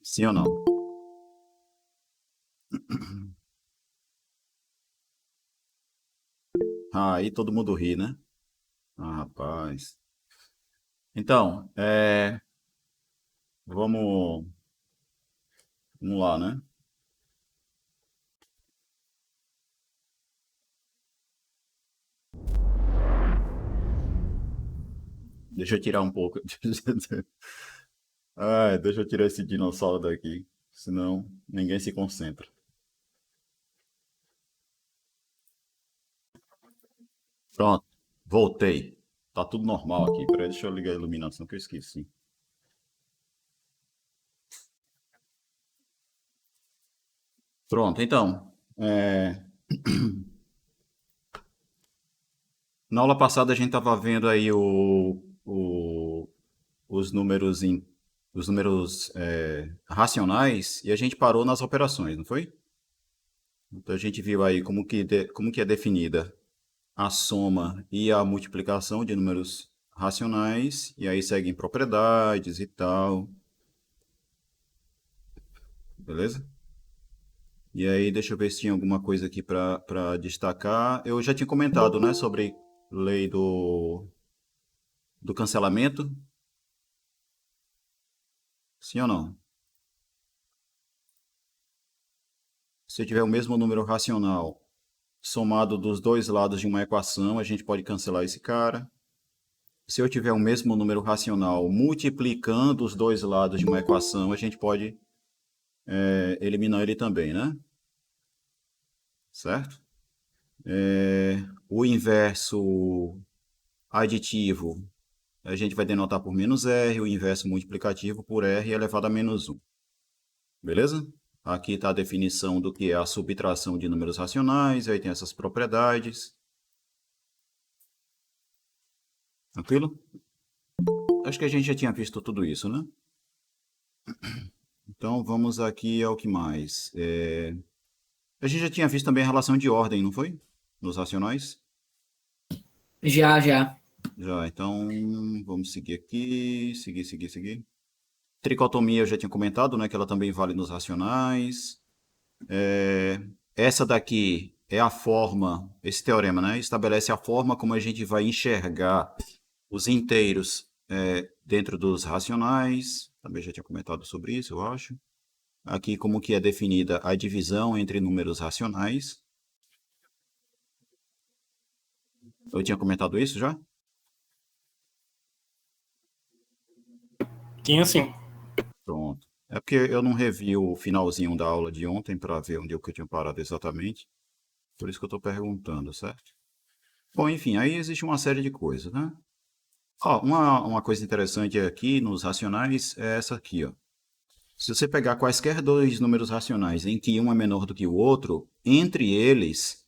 Sim ou não? Ah, aí todo mundo ri, né? Ah, rapaz. Então, vamos, vamos lá, né? Deixa eu tirar um pouco. Ah, deixa eu tirar esse dinossauro daqui, senão ninguém se concentra. Pronto, voltei. Tá tudo normal aqui. Peraí, deixa eu ligar a iluminação que eu esqueci. Pronto, então. Na aula passada a gente estava vendo aí os números os números racionais e a gente parou nas operações, não foi? Então a gente viu aí como que é definida a soma e a multiplicação de números racionais, e aí seguem propriedades e tal, beleza? E aí deixa eu ver se tinha alguma coisa aqui para destacar. Eu já tinha comentado, né, sobre lei do cancelamento, sim ou não? Se eu tiver o mesmo número racional somado dos dois lados de uma equação, a gente pode cancelar esse cara. Se eu tiver o mesmo número racional multiplicando os dois lados de uma equação, a gente pode eliminar ele também, né? Certo? O inverso aditivo a gente vai denotar por menos R, o inverso multiplicativo por R elevado a menos 1. Beleza? Aqui está a definição do que é a subtração de números racionais, aí tem essas propriedades. Tranquilo? Acho que a gente já tinha visto tudo isso, né? Então vamos aqui ao que mais. A gente já tinha visto também a relação de ordem, não foi? Nos racionais? Já, já. Já, então vamos seguir aqui. Seguir. Tricotomia eu já tinha comentado, né? Que ela também vale nos racionais. Essa daqui é a forma, esse teorema, né? Estabelece a forma como a gente vai enxergar os inteiros dentro dos racionais. Também já tinha comentado sobre isso, eu acho. Aqui como que é definida a divisão entre números racionais. Eu tinha comentado isso já? Tinha sim. Pronto. É porque eu não revi o finalzinho da aula de ontem para ver onde eu tinha parado exatamente. Por isso que eu estou perguntando, certo? Bom, enfim, aí existe uma série de coisas, né? Ó, uma coisa interessante aqui nos racionais é essa aqui, ó. Se você pegar quaisquer dois números racionais em que um é menor do que o outro, entre eles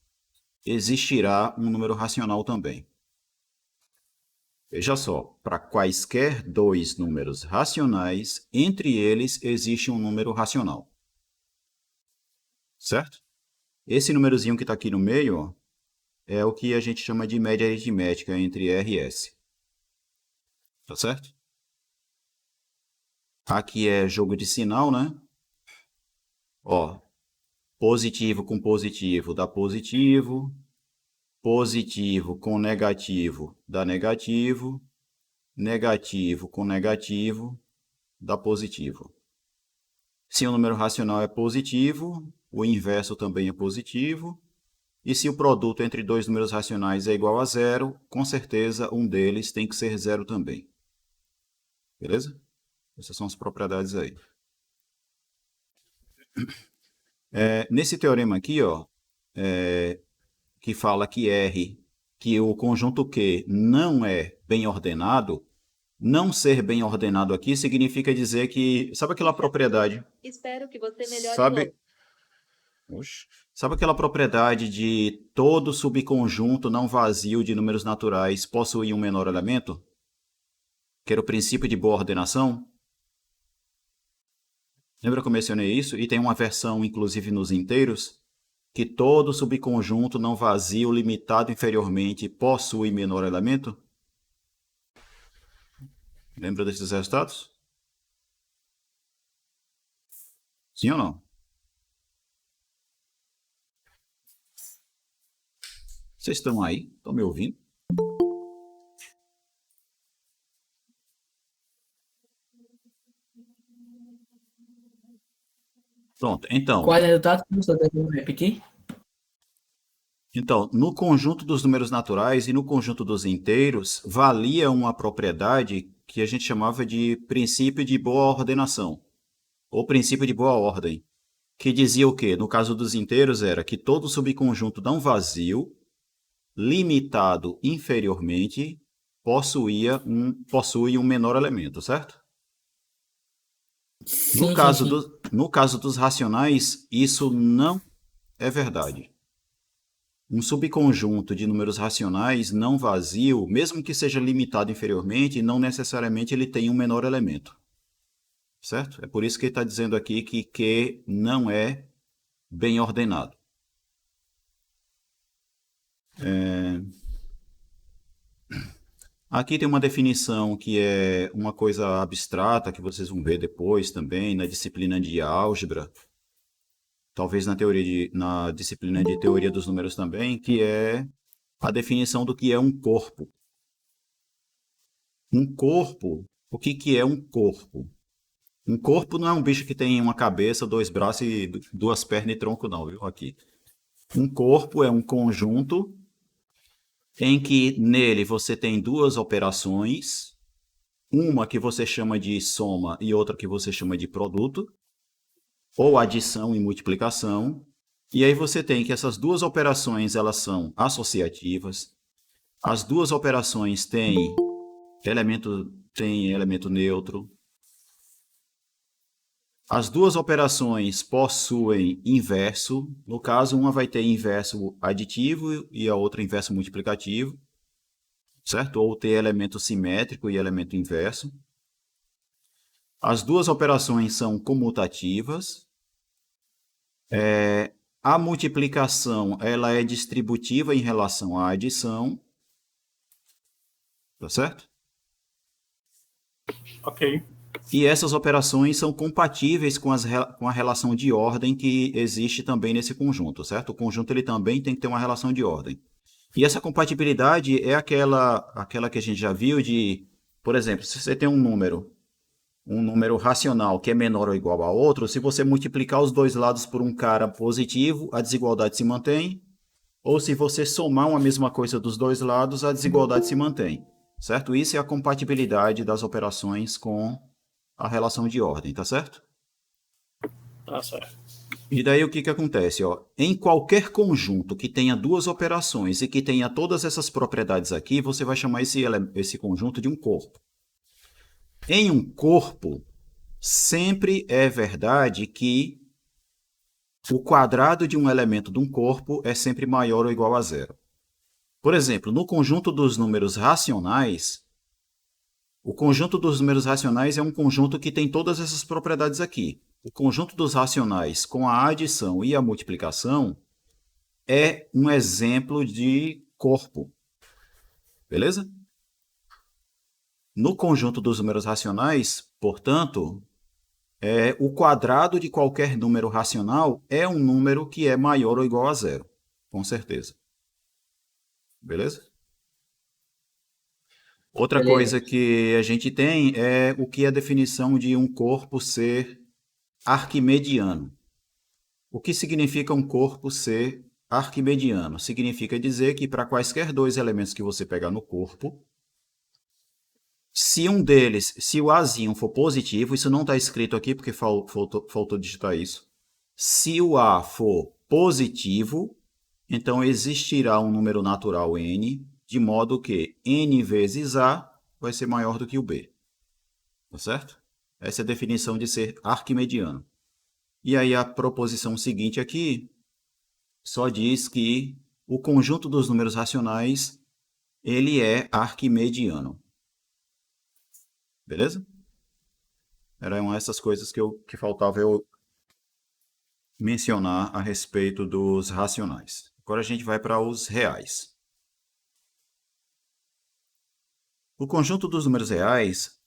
existirá um número racional também. Veja só, para quaisquer dois números racionais, entre eles existe um número racional, certo? Esse númerozinho que está aqui no meio, ó, é o que a gente chama de média aritmética entre R e S, tá certo? Aqui é jogo de sinal, né? Ó, positivo com positivo dá positivo, positivo com negativo dá negativo, negativo com negativo dá positivo. Se o número racional é positivo, o inverso também é positivo. E se o produto entre dois números racionais é igual a zero, com certeza um deles tem que ser zero também. Beleza? Essas são as propriedades aí. Nesse teorema aqui, ó, que fala que R, que o conjunto Q não é bem ordenado, não ser bem ordenado aqui significa dizer que. Sabe aquela propriedade? Espero que você melhore logo. Sabe. Oxe. Sabe aquela propriedade de todo subconjunto não vazio de números naturais possuir um menor elemento? Que era o princípio de boa ordenação? Lembra que eu mencionei isso? E tem uma versão, inclusive, nos inteiros, que todo subconjunto não vazio limitado inferiormente possui menor elemento? Lembra desses resultados? Sim ou não? Vocês estão aí? Estão me ouvindo? Pronto. Qual é o resultado? Você deve repetir? Então, no conjunto dos números naturais e no conjunto dos inteiros, valia uma propriedade que a gente chamava de princípio de boa ordenação, ou princípio de boa ordem, que dizia o quê? No caso dos inteiros, era que todo subconjunto não vazio, limitado inferiormente, possui um menor elemento, certo? No Sim, sim, caso, sim. no caso dos racionais, isso não é verdade. Um subconjunto de números racionais não vazio, mesmo que seja limitado inferiormente, não necessariamente ele tem um menor elemento. Certo? É por isso que ele está dizendo aqui que Q não é bem ordenado. Aqui tem uma definição que é uma coisa abstrata, que vocês vão ver depois também na disciplina de álgebra, talvez na disciplina de teoria dos números também, que é a definição do que é um corpo. Um corpo, o que é um corpo? Um corpo não é um bicho que tem uma cabeça, dois braços e duas pernas e tronco, não, viu? Aqui. Um corpo é um conjunto em que nele você tem duas operações, uma que você chama de soma e outra que você chama de produto, ou adição e multiplicação. E aí você tem que essas duas operações elas são associativas. As duas operações têm elemento neutro. As duas operações possuem inverso. No caso, uma vai ter inverso aditivo e a outra inverso multiplicativo, certo? Ou ter elemento simétrico e elemento inverso. As duas operações são comutativas. A multiplicação ela é distributiva em relação à adição, tá certo? Ok. E essas operações são compatíveis com a relação de ordem que existe também nesse conjunto, certo? O conjunto ele também tem que ter uma relação de ordem. E essa compatibilidade é aquela que a gente já viu de, por exemplo, se você tem um número racional que é menor ou igual a outro, se você multiplicar os dois lados por um cara positivo, a desigualdade se mantém, ou se você somar uma mesma coisa dos dois lados, a desigualdade se mantém, certo? Isso é a compatibilidade das operações com a relação de ordem, tá certo? Tá certo. E daí o que que acontece? Ó? Em qualquer conjunto que tenha duas operações e que tenha todas essas propriedades aqui, você vai chamar esse conjunto de um corpo. Em um corpo, sempre é verdade que o quadrado de um elemento de um corpo é sempre maior ou igual a zero. Por exemplo, no conjunto dos números racionais, o conjunto dos números racionais é um conjunto que tem todas essas propriedades aqui. O conjunto dos racionais com a adição e a multiplicação é um exemplo de corpo. Beleza? No conjunto dos números racionais, portanto, o quadrado de qualquer número racional é um número que é maior ou igual a zero. Com certeza. Beleza? Outra Beleza. coisa que a gente tem é o que é a definição de um corpo ser arquimediano. O que significa um corpo ser arquimediano? Significa dizer que para quaisquer dois elementos que você pegar no corpo, se um deles, se o Azinho for positivo, isso não está escrito aqui porque faltou digitar isso. Se o A for positivo, então existirá um número natural n, de modo que n vezes A vai ser maior do que o B. Tá certo? Essa é a definição de ser arquimediano. E aí a proposição seguinte aqui só diz que o conjunto dos números racionais ele é arquimediano. Beleza? Eram essas coisas que faltava eu mencionar a respeito dos racionais. Agora a gente vai para os reais. O conjunto dos números reais,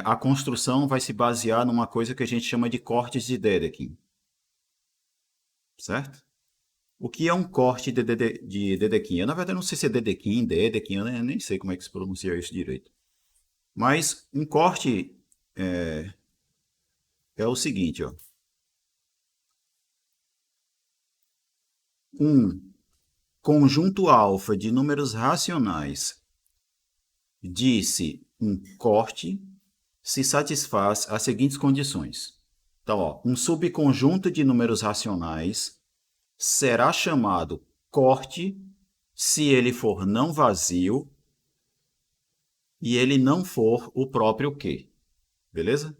a construção vai se basear numa coisa que a gente chama de cortes de Dedekind. certo? O que é um corte de Dedekind? Na verdade, eu não sei se é Dedekind, eu nem sei como é que se pronuncia isso direito. Mas um corte é o seguinte, ó. Um conjunto alfa de números racionais disse um corte se satisfaz as seguintes condições. Então, ó, um subconjunto de números racionais será chamado corte se ele for não vazio e ele não for o próprio Q. Beleza?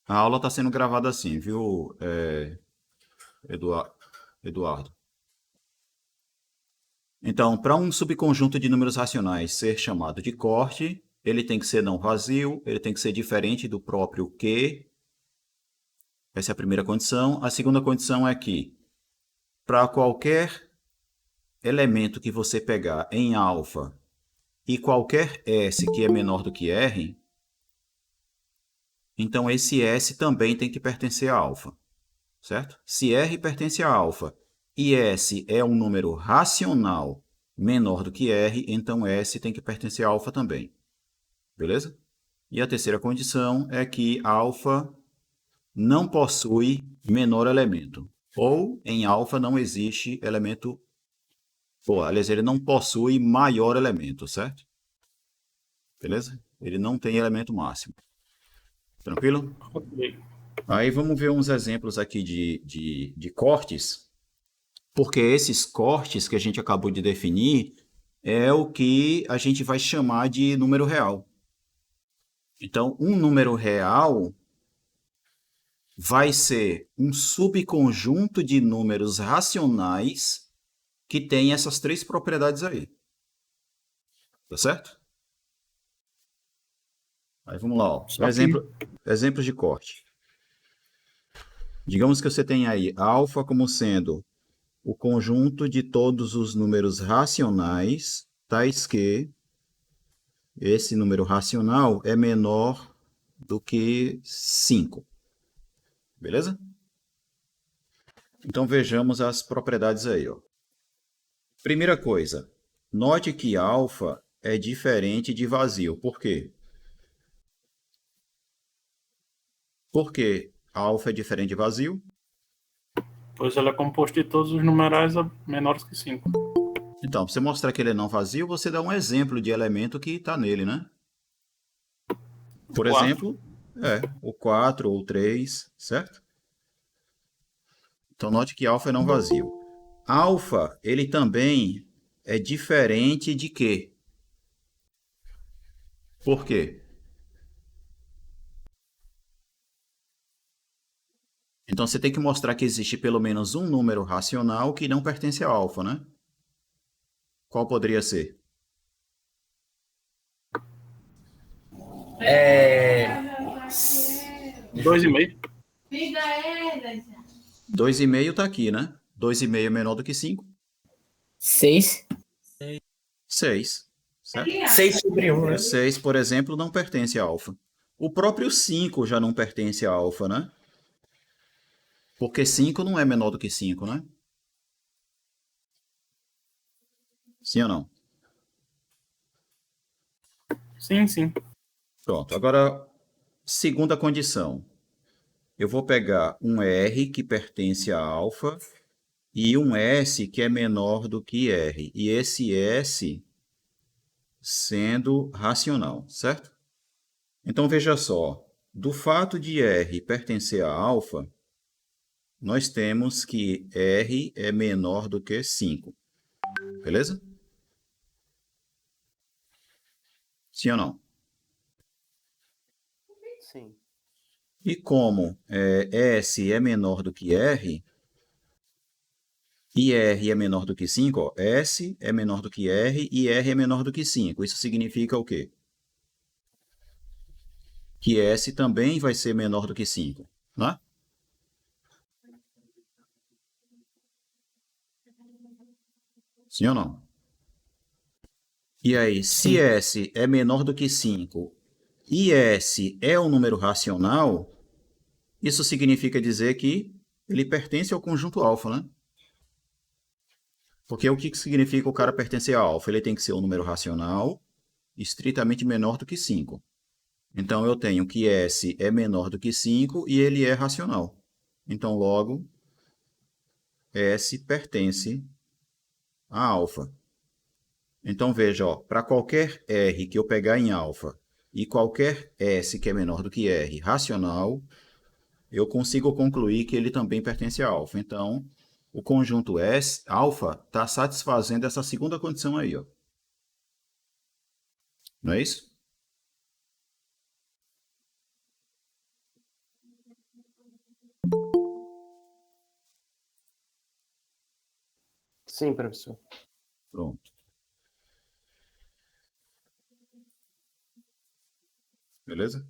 A aula está sendo gravada assim, viu, Eduardo? Então, para um subconjunto de números racionais ser chamado de corte, ele tem que ser não vazio, ele tem que ser diferente do próprio Q. Essa é a primeira condição. A segunda condição é que, para qualquer elemento que você pegar em alfa e qualquer S que é menor do que R, então esse S também tem que pertencer a alfa, certo? Se R pertence a alfa e S é um número racional menor do que R, então S tem que pertencer a alfa também, beleza? E a terceira condição é que alfa não possui menor elemento, ou em alfa não existe elemento, aliás, ele não possui maior elemento, certo? Beleza? Ele não tem elemento máximo. Tranquilo? Ok. Aí vamos ver uns exemplos aqui de cortes, porque esses cortes que a gente acabou de definir é o que a gente vai chamar de número real. Então, um número real vai ser um subconjunto de números racionais que tem essas três propriedades aí. Tá certo? Aí vamos lá, ó. Exemplos de corte. Digamos que você tem aí alfa como sendo o conjunto de todos os números racionais, tais que esse número racional é menor do que 5. Beleza? Então vejamos as propriedades aí, ó. Primeira coisa, note que alfa é diferente de vazio. Por quê? Por que alfa é diferente de vazio? Pois ele é composto de todos os numerais menores que 5. Então, para você mostrar que ele é não vazio, você dá um exemplo de elemento que está nele, né? Por 4. exemplo, o 4 ou o 3, certo? Então, note que alfa é não vazio. Alfa, ele também é diferente de quê? Por quê? Então, você tem que mostrar que existe pelo menos um número racional que não pertence a alfa, né? Qual poderia ser? 2,5. 2,5 está aqui, né? 2,5 é menor do que 5. 6. 6, certo? 6 sobre 1, né? O 6, por exemplo, não pertence a alfa. O próprio 5 já não pertence a alfa, né? Porque 5 não é menor do que 5, né? Sim ou não? Sim, sim. Pronto. Agora, segunda condição. Eu vou pegar um R que pertence a alfa e um S que é menor do que R. E esse S sendo racional, certo? Então, veja só. Do fato de R pertencer a alfa, nós temos que R é menor do que 5. Beleza? Sim ou não? Sim. E como S é menor do que R, e R é menor do que 5, ó, S é menor do que R e R é menor do que 5. Isso significa o quê? Que S também vai ser menor do que 5, né? Sim ou não? E aí, se S é menor do que 5 e S é um número racional, Isso significa dizer que ele pertence ao conjunto alfa, né? Porque o que significa o cara pertencer a alfa? Ele tem que ser um número racional estritamente menor do que 5. Então, eu tenho que S é menor do que 5 e ele é racional. Então, logo, S pertence a alfa. Então, veja, para qualquer R que eu pegar em alfa e qualquer S que é menor do que R racional, eu consigo concluir que ele também pertence a alfa. Então, o conjunto S, alfa, está satisfazendo essa segunda condição aí, ó. Não é isso? Sim, professor. Pronto. Beleza?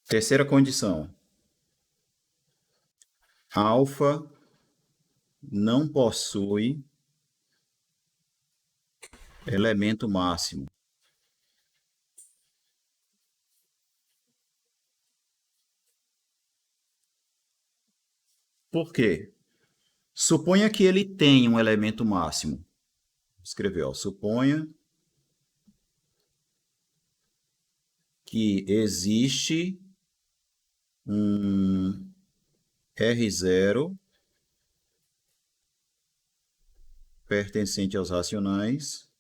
Terceira condição. Alfa não possui elemento máximo. Por quê? Suponha que ele tem um elemento máximo. Escreveu, ó, suponha que existe um R0 pertencente aos racionais,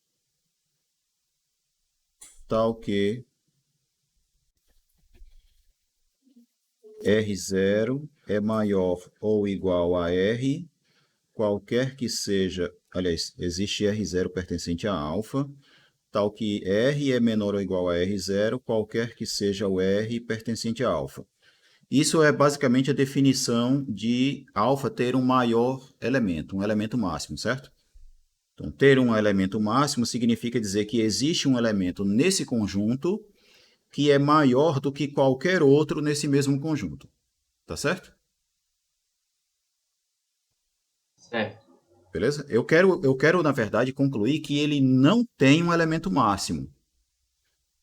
tal que R0 é maior ou igual a R, qualquer que seja, aliás, existe R0 pertencente a alfa, tal que R é menor ou igual a R0, qualquer que seja o R pertencente a alfa. Isso é basicamente a definição de alfa ter um maior elemento, um elemento máximo, certo? Então, ter um elemento máximo significa dizer que existe um elemento nesse conjunto que é maior do que qualquer outro nesse mesmo conjunto. Tá certo? Certo. Beleza? Eu quero, na verdade, concluir que ele não tem um elemento máximo.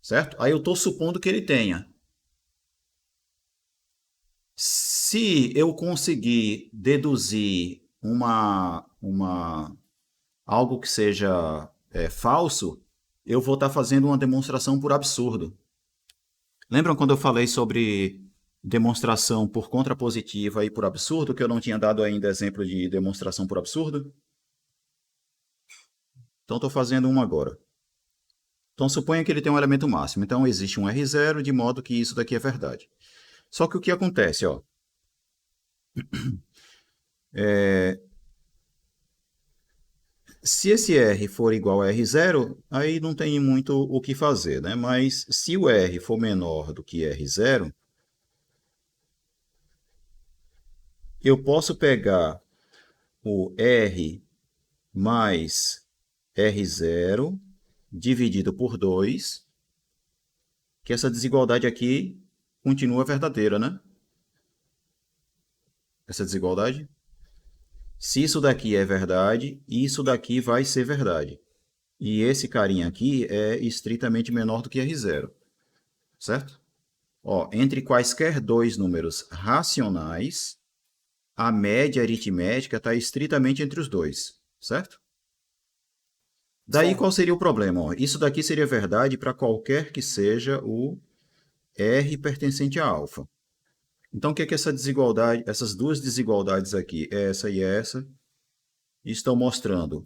Certo? Aí eu estou supondo que ele tenha. Se eu conseguir deduzir algo que seja falso, eu vou estar fazendo uma demonstração por absurdo. Lembram quando eu falei sobre demonstração por contrapositiva e por absurdo, que eu não tinha dado ainda exemplo de demonstração por absurdo? Então, estou fazendo uma agora. Então, suponha que ele tem um elemento máximo. Então, existe um R0, de modo que isso daqui é verdade. Só que o que acontece, ó? Se esse R for igual a R0, aí não tem muito o que fazer, né? Mas se o R for menor do que R0, eu posso pegar o R mais R0 dividido por 2, que essa desigualdade aqui continua verdadeira, né? Essa desigualdade. Se isso daqui é verdade, isso daqui vai ser verdade. E esse carinha aqui é estritamente menor do que R0, certo? Ó, entre quaisquer dois números racionais, a média aritmética está estritamente entre os dois, certo? Daí Certo. qual seria o problema? Ó, isso daqui seria verdade para qualquer que seja o R pertencente a alfa. Então, o que é que essa desigualdade, essas duas desigualdades aqui, essa e essa, estão mostrando?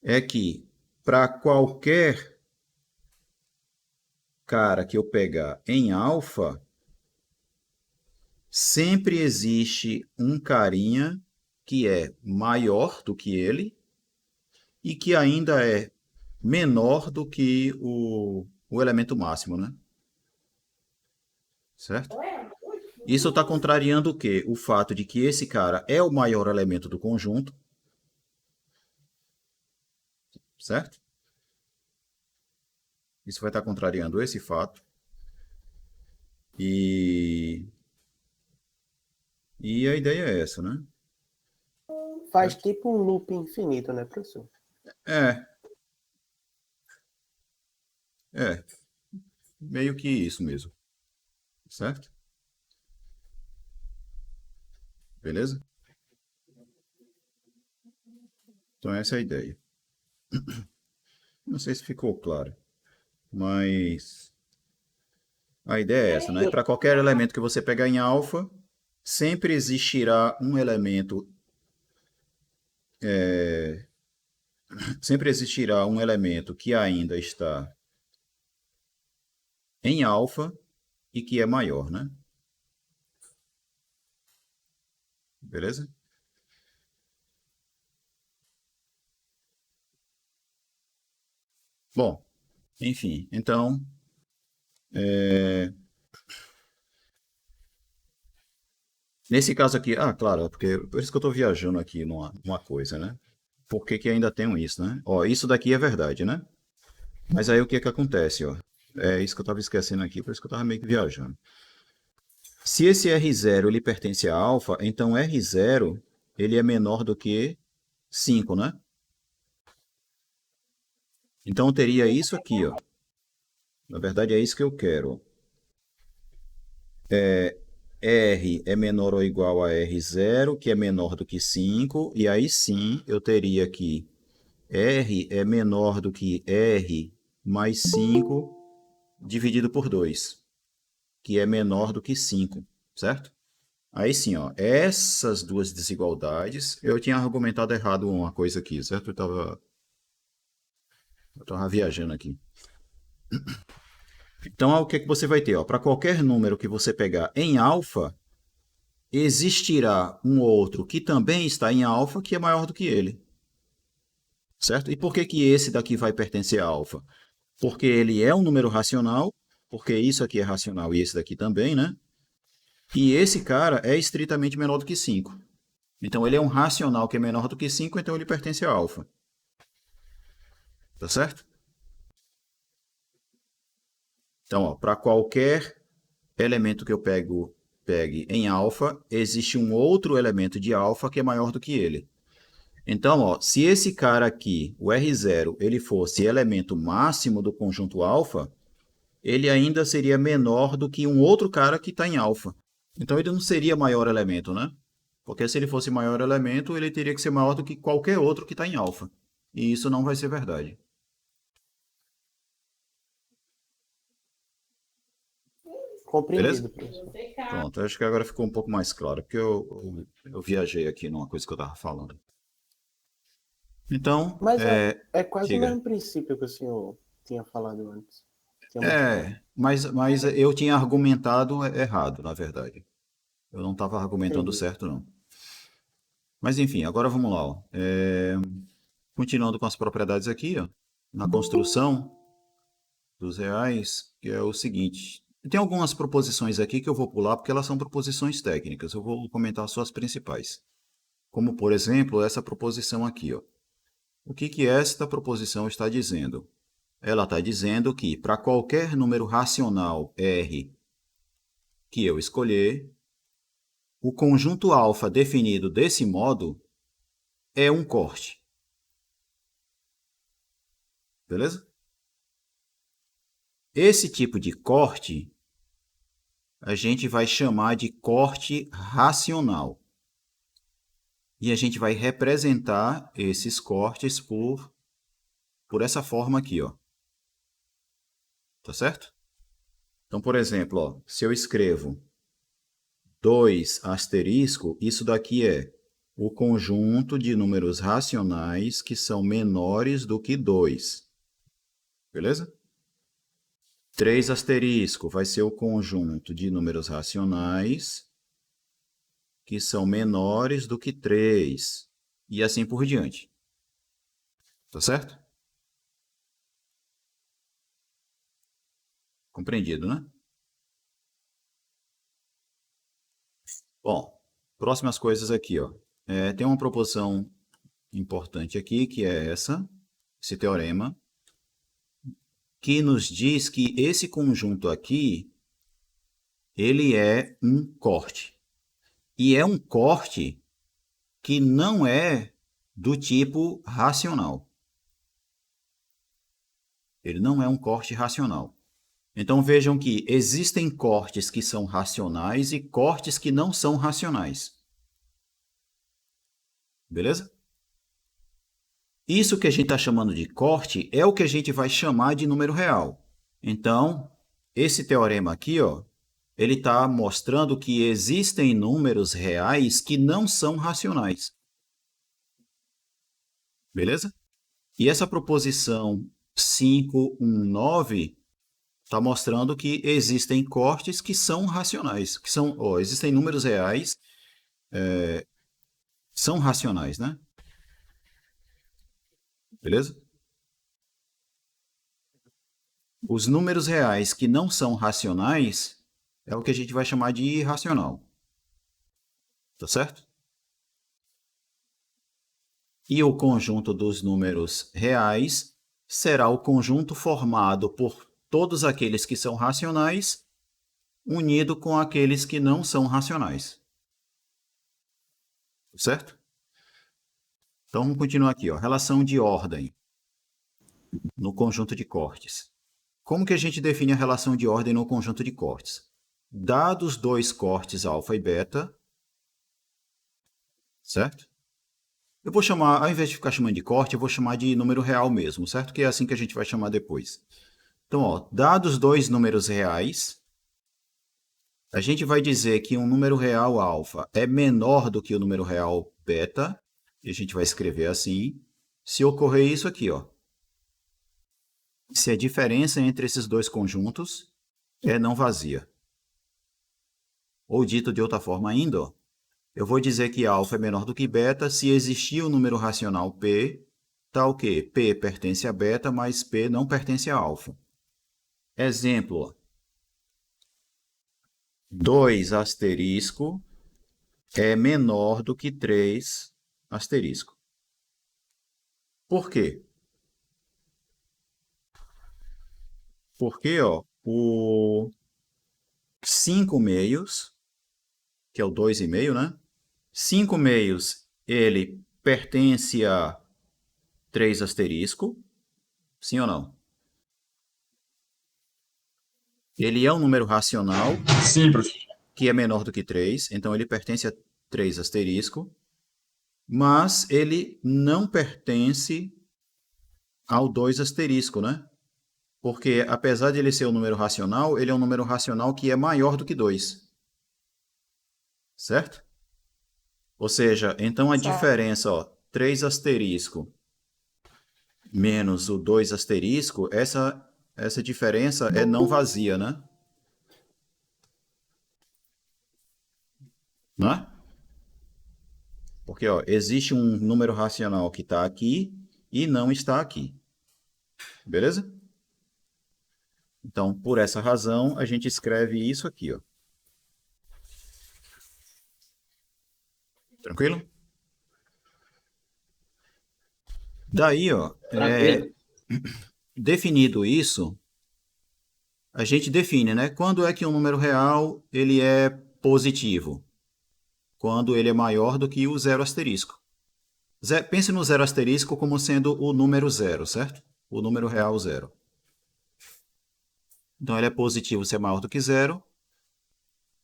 É que para qualquer cara que eu pegar em alfa, sempre existe um carinha que é maior do que ele e que ainda é menor do que o elemento máximo, né? Certo? Isso está contrariando o quê? O fato de que esse cara é o maior elemento do conjunto, certo? Isso vai estar contrariando esse fato. E, e a ideia é essa, né? Faz Certo? tipo um loop infinito, né, professor? É, meio que isso mesmo, certo? Beleza? Então essa é a ideia. Não sei se ficou claro, mas a ideia é essa, né? Para qualquer elemento que você pegar em alfa, sempre existirá um elemento, que ainda está em alfa e que é maior, né? Beleza? Bom, enfim, então, nesse caso aqui, claro, porque por isso que eu estou viajando aqui numa coisa, né? Por que que ainda tenho isso, né? Ó, isso daqui é verdade, né? Mas aí o que que acontece, ó? É isso que eu estava esquecendo aqui, por isso que eu estava meio que viajando. Se esse R0 ele pertence a alfa, então R0 ele é menor do que 5, né? Então eu teria isso aqui, ó. Na verdade é isso que eu quero. R é menor ou igual a R0, que é menor do que 5, e aí sim eu teria aqui R é menor do que R mais 5 dividido por 2, que é menor do que 5, certo? Aí sim, ó, essas duas desigualdades, eu tinha argumentado errado uma coisa aqui, certo? Eu tava viajando aqui. Então, o que que você vai ter? Para qualquer número que você pegar em alfa, existirá um outro que também está em alfa, que é maior do que ele. Certo? E por que que esse daqui vai pertencer a alfa? Porque ele é um número racional, porque isso aqui é racional e esse daqui também, né? E esse cara é estritamente menor do que 5. Então, ele é um racional que é menor do que 5, então ele pertence a alfa. Tá certo? Então, para qualquer elemento que eu pegue em alfa, existe um outro elemento de alfa que é maior do que ele. Então, ó, se esse cara aqui, o R0, ele fosse elemento máximo do conjunto alfa, ele ainda seria menor do que um outro cara que está em alfa. Então, ele não seria maior elemento, né? Porque se ele fosse maior elemento, ele teria que ser maior do que qualquer outro que está em alfa. E isso não vai ser verdade. Beleza? Compreendido, professor. Pronto, acho que agora ficou um pouco mais claro, porque eu viajei aqui numa coisa que eu estava falando. Então, Mas é quase o diga. mesmo princípio que o senhor tinha falado antes. Tinha mostrado. Mas eu tinha argumentado errado, na verdade. Eu não estava argumentando Entendi. certo, não. Mas enfim, agora vamos lá. Ó. Continuando com as propriedades aqui, ó, na construção dos reais, que é o seguinte. Tem algumas proposições aqui que eu vou pular porque elas são proposições técnicas. Eu vou comentar só as principais. Como, por exemplo, essa proposição aqui. Ó. O que que esta proposição está dizendo? Ela está dizendo que para qualquer número racional R que eu escolher, o conjunto alfa definido desse modo é um corte. Beleza? Esse tipo de corte a gente vai chamar de corte racional. E a gente vai representar esses cortes por essa forma aqui, ó. Tá certo? Então, por exemplo, ó, se eu escrevo 2 asterisco, isso daqui é o conjunto de números racionais que são menores do que 2. Beleza? 3 asterisco vai ser o conjunto de números racionais que são menores do que 3. E assim por diante. Tá certo? Compreendido, né? Bom, próximas coisas aqui, ó. Tem uma proposição importante aqui, que é esse teorema, que nos diz que esse conjunto aqui, ele é um corte. E é um corte que não é do tipo racional. Ele não é um corte racional. Então vejam que existem cortes que são racionais e cortes que não são racionais. Beleza? Isso que a gente está chamando de corte é o que a gente vai chamar de número real. Então, esse teorema aqui, ó, ele está mostrando que existem números reais que não são racionais. Beleza? E essa proposição 519 está mostrando que existem cortes que são racionais, que são, ó, existem números reais, são racionais, né? Beleza? Os números reais que não são racionais é o que a gente vai chamar de irracional. Tá certo? E o conjunto dos números reais será o conjunto formado por todos aqueles que são racionais, unido com aqueles que não são racionais. Certo? Então, vamos continuar aqui, ó. Relação de ordem no conjunto de cortes. Como que a gente define a relação de ordem no conjunto de cortes? Dados dois cortes alfa e beta, certo? Eu vou chamar, ao invés de ficar chamando de corte, eu vou chamar de número real mesmo, certo? Que é assim que a gente vai chamar depois. Então, ó, dados dois números reais, a gente vai dizer que um número real alfa é menor do que o número real beta, e a gente vai escrever assim, se ocorrer isso aqui, ó. Se a diferença entre esses dois conjuntos é não vazia. Ou dito de outra forma ainda, ó, eu vou dizer que alfa é menor do que beta se existir um número racional P, tal que P pertence a beta, mas P não pertence a alfa. Exemplo, 2 asterisco é menor do que 3 asterisco. Por quê? Porque ó, o 5 meios, que é o 2,5, né? 5 meios, ele pertence a 3 asterisco, sim ou não? Ele é um número racional, Sim, professor. que é menor do que 3, então ele pertence a 3 asterisco, mas ele não pertence ao 2 asterisco, né? Porque apesar de ele ser um número racional, ele é um número racional que é maior do que 2. Certo? Ou seja, então a diferença, ó, 3 asterisco menos o 2 asterisco, essa diferença é não vazia, né? Não é? Porque ó, existe um número racional que está aqui e não está aqui. Beleza? Então, por essa razão, a gente escreve isso aqui, ó. Tranquilo? Daí, ó, definido isso, a gente define, né? Quando é que um número real ele é positivo? Quando ele é maior do que o zero asterisco. Pense no zero asterisco como sendo o número zero, certo? O número real zero. Então, ele é positivo se é maior do que zero.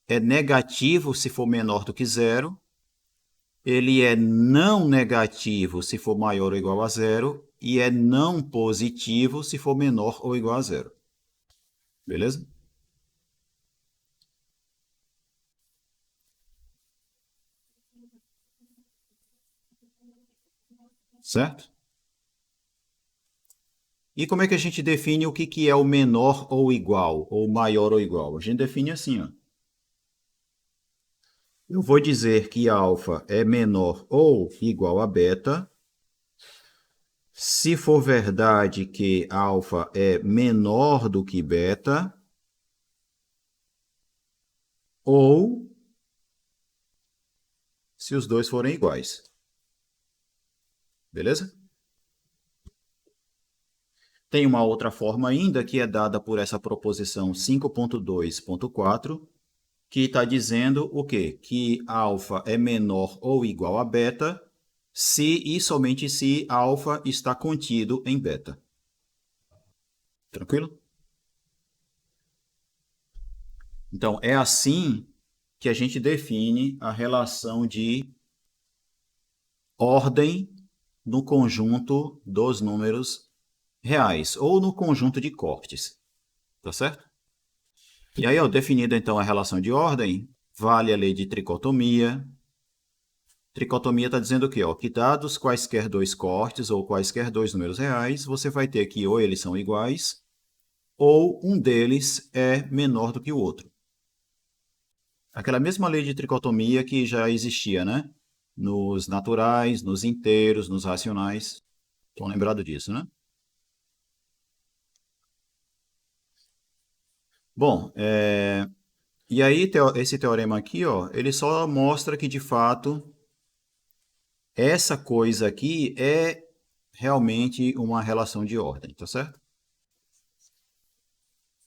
É negativo se for menor do que zero. Ele é não negativo se for maior ou igual a zero. E é não positivo se for menor ou igual a zero. Beleza? Certo? E como é que a gente define o que é o menor ou igual, ou maior ou igual? A gente define assim, ó. Eu vou dizer que alfa é menor ou igual a beta, se for verdade que alfa é menor do que beta, ou se os dois forem iguais. Beleza? Tem uma outra forma ainda que é dada por essa proposição 5.2.4, que está dizendo o quê? Que alfa é menor ou igual a beta, se e somente se alfa está contido em beta. Tranquilo? Então, é assim que a gente define a relação de ordem no conjunto dos números reais, ou no conjunto de cortes, tá certo? E aí, ó, definida então a relação de ordem, vale a lei de tricotomia. Tricotomia está dizendo o quê? Ó, que dados quaisquer dois cortes ou quaisquer dois números reais, você vai ter que ou eles são iguais, ou um deles é menor do que o outro. Aquela mesma lei de tricotomia que já existia, né? Nos naturais, nos inteiros, nos racionais. Estão lembrados disso, né? Bom, e aí esse teorema aqui, ó, ele só mostra que, de fato, essa coisa aqui é realmente uma relação de ordem, tá certo?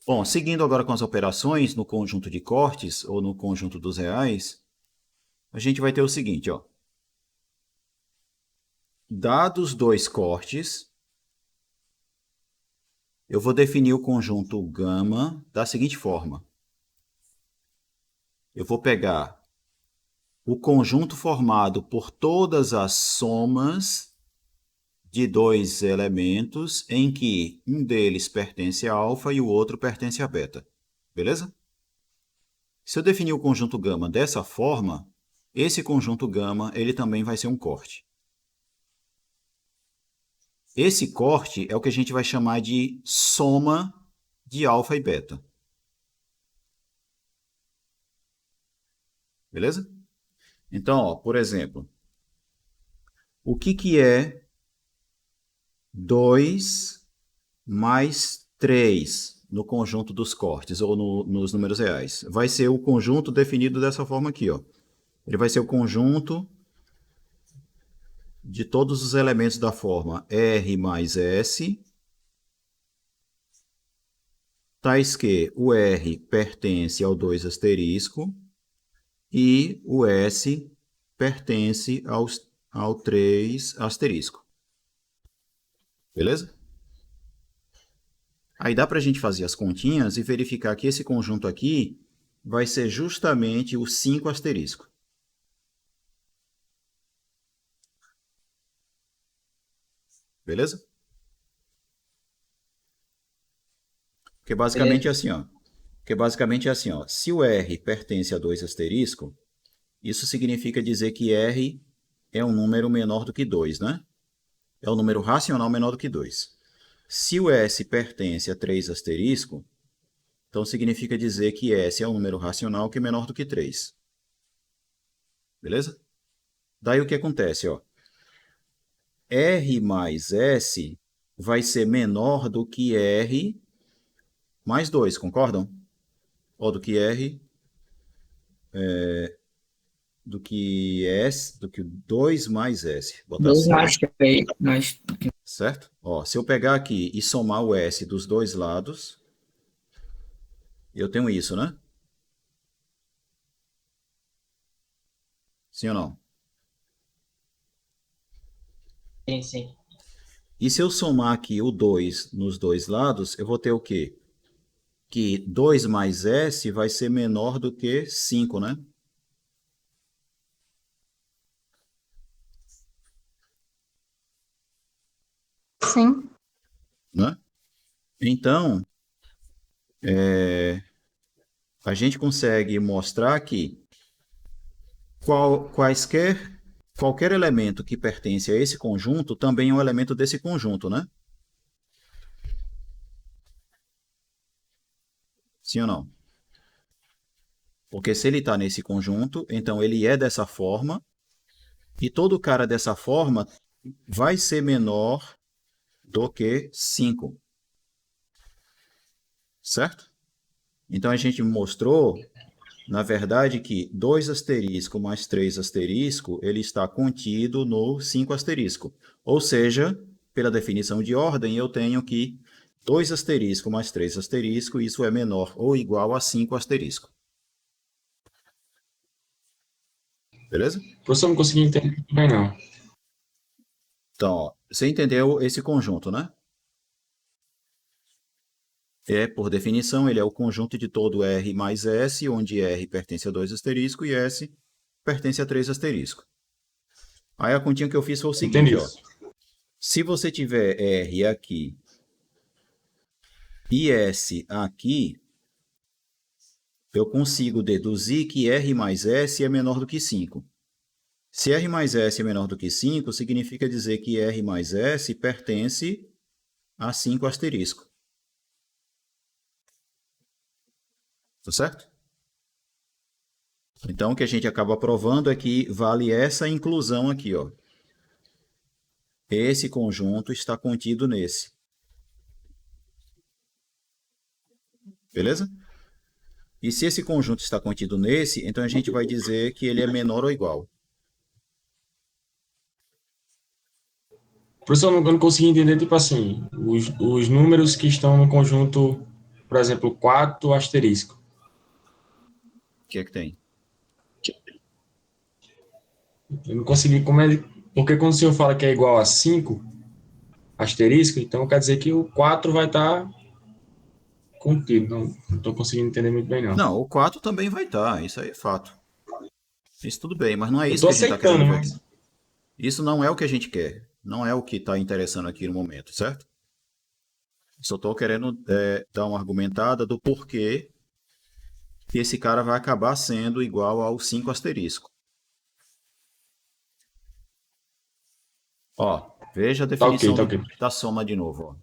Bom, seguindo agora com as operações no conjunto de cortes ou no conjunto dos reais, a gente vai ter o seguinte, ó. Dados dois cortes, eu vou definir o conjunto gama da seguinte forma. Eu vou pegar o conjunto formado por todas as somas de dois elementos em que um deles pertence a alfa e o outro pertence a beta. Beleza? Se eu definir o conjunto gama dessa forma, esse conjunto gama ele também vai ser um corte. Esse corte é o que a gente vai chamar de soma de alfa e beta. Beleza? Então, ó, por exemplo, o que é 2 mais 3 no conjunto dos cortes, ou nos números reais? Vai ser o conjunto definido dessa forma aqui, ó. Ele vai ser o conjunto de todos os elementos da forma R mais S, tais que o R pertence ao 2 asterisco e o S pertence ao 3 asterisco. Beleza? Aí dá para a gente fazer as continhas e verificar que esse conjunto aqui vai ser justamente o 5 asterisco. Beleza? Porque basicamente é assim, ó. Se o R pertence a 2 asterisco, isso significa dizer que R é um número menor do que 2, né? É um número racional menor do que 2. Se o S pertence a 3 asterisco, então significa dizer que S é um número racional que é menor do que 3. Beleza? Daí o que acontece, ó? R mais S vai ser menor do que R mais 2, concordam? Ou do que R, do que S, do que 2 mais S. Botar 2 certo. mais 3, mais... Certo? Ó, se eu pegar aqui e somar o S dos dois lados, eu tenho isso, né? Sim ou não? Sim, sim. E se eu somar aqui o 2 nos dois lados, eu vou ter o quê? Que 2 mais S vai ser menor do que 5, né? Sim. Né? Então, a gente consegue mostrar que qualquer elemento que pertence a esse conjunto também é um elemento desse conjunto, né? Sim ou não? Porque se ele está nesse conjunto, então ele é dessa forma, e todo cara dessa forma vai ser menor do que 5. Certo? Então a gente mostrou, na verdade, que 2 asterisco mais 3 asterisco, ele está contido no 5 asterisco. Ou seja, pela definição de ordem, eu tenho que 2 asterisco mais 3 asterisco, isso é menor ou igual a 5 asterisco. Beleza? Professor, não consegui entender bem, não. Então, ó, você entendeu esse conjunto, né? Por definição, ele é o conjunto de todo R mais S, onde R pertence a 2 asterisco e S pertence a 3 asterisco. Aí a continha que eu fiz foi o seguinte, Entendi. ó. Se você tiver R aqui e S aqui, eu consigo deduzir que R mais S é menor do que 5. Se R mais S é menor do que 5, significa dizer que R mais S pertence a 5 asterisco. Tá certo? Então, o que a gente acaba provando é que vale essa inclusão aqui, ó. Esse conjunto está contido nesse. Beleza? E se esse conjunto está contido nesse, então a gente vai dizer que ele é menor ou igual. Professor, eu não consegui entender, tipo assim, os números que estão no conjunto, por exemplo, 4 asterisco. O que é que tem? Eu não consegui, porque quando o senhor fala que é igual a 5 asterisco, então quer dizer que o 4 vai estar contido. Não estou conseguindo entender muito bem, não. Não, o 4 também vai estar, isso aí é fato. Isso tudo bem, mas não é Eu isso estou que a gente está querendo aceitando, ver mas... aqui. Isso não é o que a gente quer. Não é o que está interessando aqui no momento, certo? Só estou querendo dar uma argumentada do porquê que esse cara vai acabar sendo igual ao 5 asterisco. Ó, veja a definição Tá ok. da soma de novo. Ó.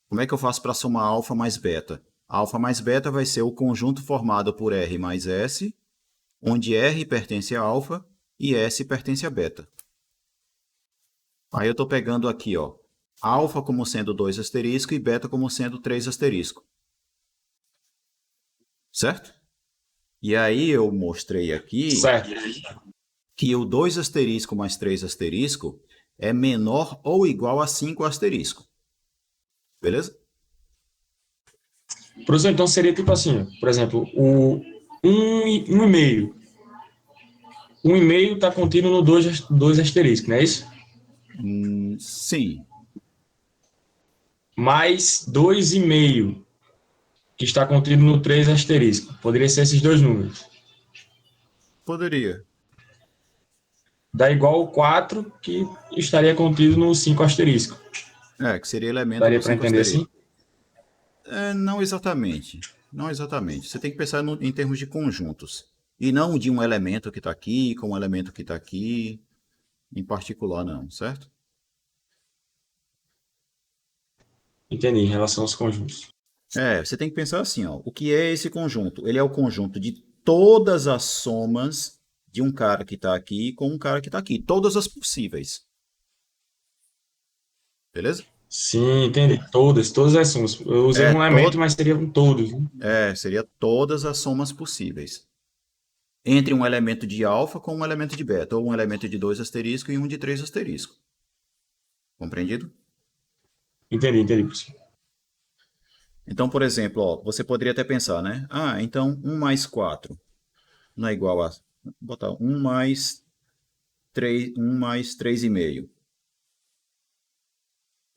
Como é que eu faço para somar alfa mais beta? Alfa mais beta vai ser o conjunto formado por R mais S, onde R pertence a alfa e S pertence a beta. Aí eu estou pegando aqui, ó, alfa como sendo 2 asterisco e beta como sendo 3 asterisco. Certo? E aí eu mostrei aqui Certo. que o 2 asterisco mais 3 asterisco é menor ou igual a 5 asterisco. Beleza? Professor, então seria tipo assim, por exemplo, o 1,5. 1,5 está contido no 2 asterisco, não é isso? Sim. Mais 2,5, que está contido no 3 asterisco. Poderia ser esses dois números. Poderia. Dá igual ao 4, que estaria contido no 5 asterisco. Que seria elemento Daria do para 5 entender asterisco. assim? Não exatamente. Não exatamente. Você tem que pensar em termos de conjuntos. E não de um elemento que está aqui com um elemento que está aqui. Em particular, não. Certo? Entendi, em relação aos conjuntos. Você tem que pensar assim, ó. O que é esse conjunto? Ele é o conjunto de todas as somas de um cara que está aqui com um cara que está aqui. Todas as possíveis. Beleza? Sim, entendi. Todas as somas. Eu usei um elemento, mas seriam todos. Né? Seria todas as somas possíveis. Entre um elemento de alfa com um elemento de beta, ou um elemento de 2 asterisco e um de 3 asterisco. Compreendido? Entendi, professor. Então, por exemplo, ó, você poderia até pensar, né? Então 1 mais 4 não é igual a... Vou botar 1 mais 3,5.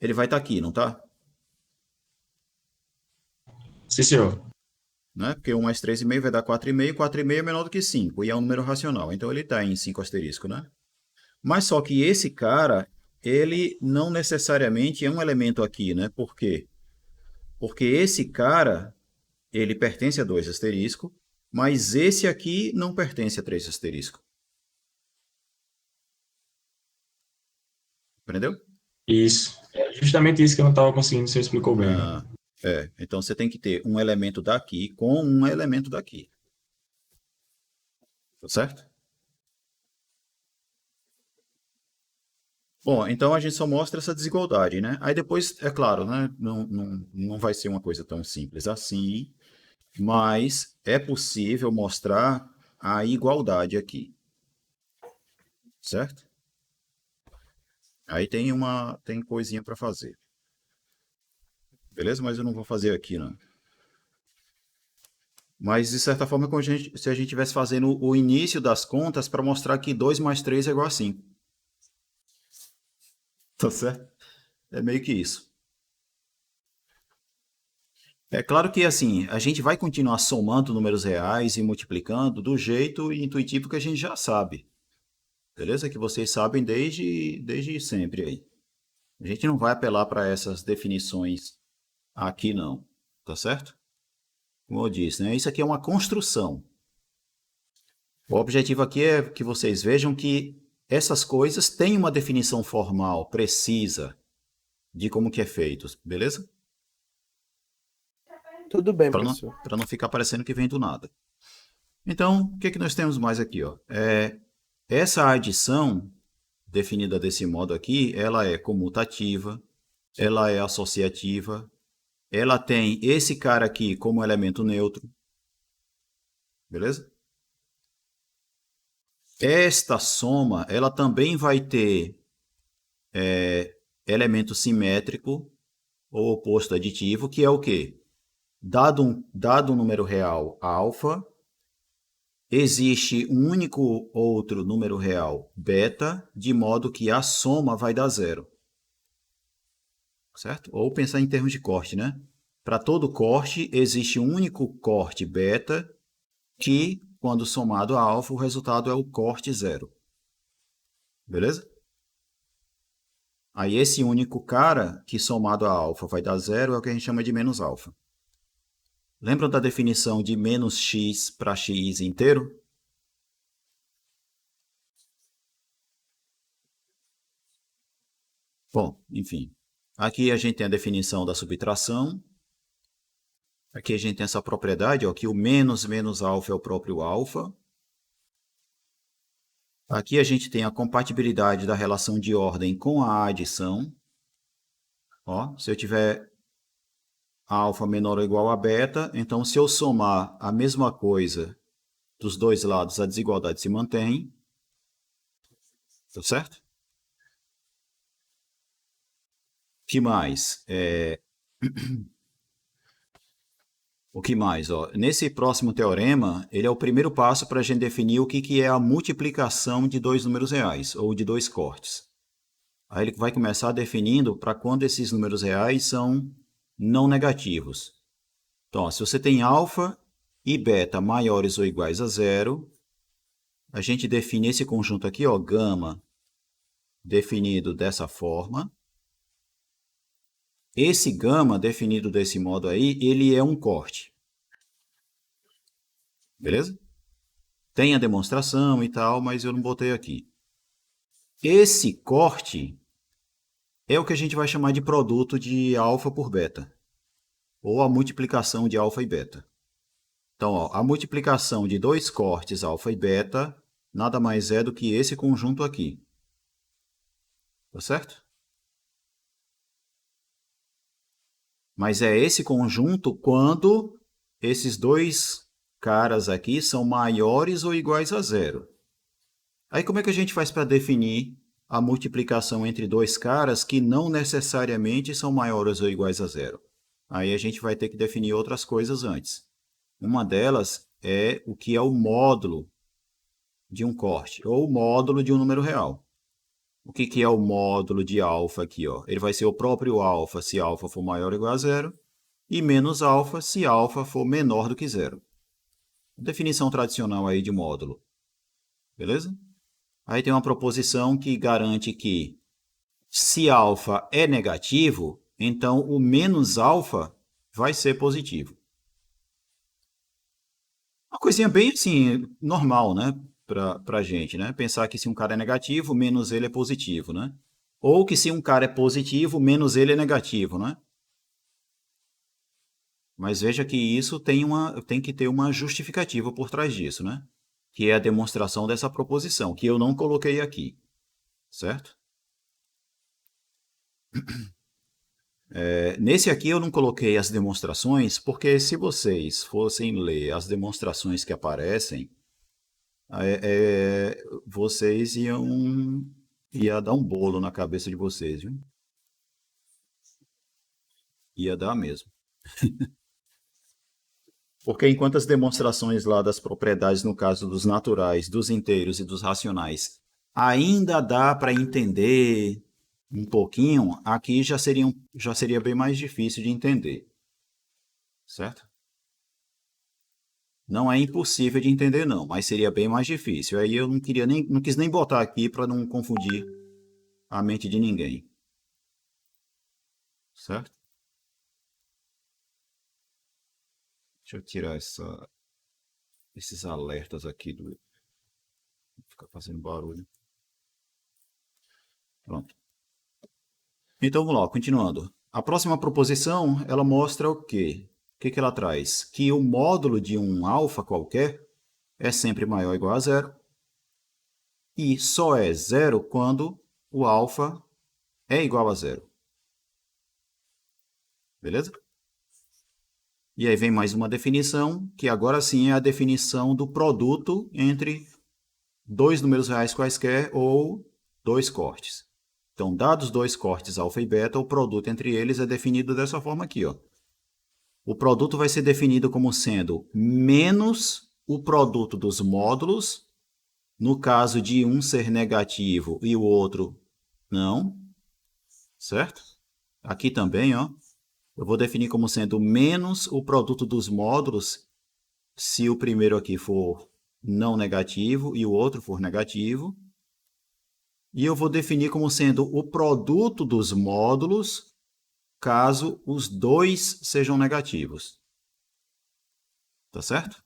Ele vai estar aqui, não está? Sim, senhor. Né? Porque 1 mais 3,5 vai dar 4,5. 4,5 é menor do que 5 e é um número racional. Então ele está em 5 asterisco, né? Mas só que esse cara, ele não necessariamente é um elemento aqui, né? Por quê? Porque esse cara, ele pertence a 2 asterisco, mas esse aqui não pertence a 3 asterisco. Entendeu? Isso. É justamente isso que eu não estava conseguindo, você explicou bem. Então você tem que ter um elemento daqui com um elemento daqui. Tá certo? Bom, então a gente só mostra essa desigualdade, né? Aí depois, é claro, né? Não vai ser uma coisa tão simples assim, mas é possível mostrar a igualdade aqui. Certo? Aí tem coisinha para fazer. Beleza? Mas eu não vou fazer aqui, não. Mas, de certa forma, se a gente estivesse fazendo o início das contas para mostrar que 2 mais 3 é igual a 5. Tá certo? É meio que isso. É claro que, assim, a gente vai continuar somando números reais e multiplicando do jeito intuitivo que a gente já sabe. beleza? Que vocês sabem desde sempre aí. A gente não vai apelar para essas definições aqui não, tá certo? Como eu disse, né? Isso aqui é uma construção. O objetivo aqui é que vocês vejam que essas coisas têm uma definição formal, precisa, de como que é feito, beleza? Tudo bem, Para professor. não ficar parecendo que vem do nada. Então, o que nós temos mais aqui? Ó? Essa adição, definida desse modo aqui, ela é comutativa, ela é associativa, ela tem esse cara aqui como elemento neutro, beleza? Esta soma, ela também vai ter elemento simétrico ou oposto aditivo, que é o quê? Dado um número real alfa, existe um único outro número real beta, de modo que a soma vai dar zero. Certo? Ou pensar em termos de corte, né? Para todo corte, existe um único corte beta, que, quando somado a alfa, o resultado é o corte zero. Beleza? Aí esse único cara, que somado a alfa vai dar zero, é o que a gente chama de menos alfa. Lembram da definição de menos x para x inteiro? Bom, enfim. Aqui a gente tem a definição da subtração. Aqui a gente tem essa propriedade, ó, que o menos menos alfa é o próprio alfa. Aqui a gente tem a compatibilidade da relação de ordem com a adição. Ó, se eu tiver alfa menor ou igual a beta, então se eu somar a mesma coisa dos dois lados, a desigualdade se mantém. Tá certo? O que mais? O que mais? Ó? Nesse próximo teorema, ele é o primeiro passo para a gente definir o que é a multiplicação de dois números reais, ou de dois cortes. Aí ele vai começar definindo para quando esses números reais são não negativos. Então, ó, se você tem alfa e beta maiores ou iguais a zero, a gente define esse conjunto aqui, ó, gama, definido dessa forma. Esse gama, definido desse modo aí, ele é um corte. Beleza? Tem a demonstração e tal, mas eu não botei aqui. Esse corte é o que a gente vai chamar de produto de alfa por beta, ou a multiplicação de alfa e beta. Então, ó, a multiplicação de dois cortes alfa e beta nada mais é do que esse conjunto aqui. Tá certo? Mas é esse conjunto quando esses dois caras aqui são maiores ou iguais a zero. Aí como é que a gente faz para definir a multiplicação entre dois caras que não necessariamente são maiores ou iguais a zero? Aí a gente vai ter que definir outras coisas antes. Uma delas é o que é o módulo de um corte, ou o módulo de um número real. O que é o módulo de alfa aqui? Ó? Ele vai ser o próprio alfa se alfa for maior ou igual a zero, e menos alfa se alfa for menor do que zero. Definição tradicional aí de módulo. Beleza? Aí tem uma proposição que garante que se alfa é negativo, então o menos alfa vai ser positivo. Uma coisinha bem assim, normal, né? Para a gente, né? Pensar que se um cara é negativo, menos ele é positivo, né? Ou que se um cara é positivo, menos ele é negativo, né? Mas veja que isso tem que ter uma justificativa por trás disso, né? Que é a demonstração dessa proposição, que eu não coloquei aqui, certo? Nesse aqui eu não coloquei as demonstrações, porque se vocês fossem ler as demonstrações que aparecem, vocês ia dar um bolo na cabeça de vocês, viu? Ia dar mesmo. Porque enquanto as demonstrações lá das propriedades, no caso dos naturais, dos inteiros e dos racionais, ainda dá para entender um pouquinho, aqui já seria bem mais difícil de entender. Certo? Não é impossível de entender, não, mas seria bem mais difícil. Aí eu não quis nem botar aqui para não confundir a mente de ninguém. Certo? Deixa eu tirar esses alertas aqui do. Ficar fazendo barulho. Pronto. Então vamos lá, continuando. A próxima proposição, ela mostra o quê? O que ela traz? Que o módulo de um alfa qualquer é sempre maior ou igual a zero. E só é zero quando o alfa é igual a zero. Beleza? E aí vem mais uma definição, que agora sim é a definição do produto entre dois números reais quaisquer ou dois cortes. Então, dados dois cortes alfa e beta, o produto entre eles é definido dessa forma aqui, ó. O produto vai ser definido como sendo menos o produto dos módulos, no caso de um ser negativo e o outro não, certo? Aqui também, ó, eu vou definir como sendo menos o produto dos módulos, se o primeiro aqui for não negativo e o outro for negativo. E eu vou definir como sendo o produto dos módulos, caso os dois sejam negativos. Tá certo?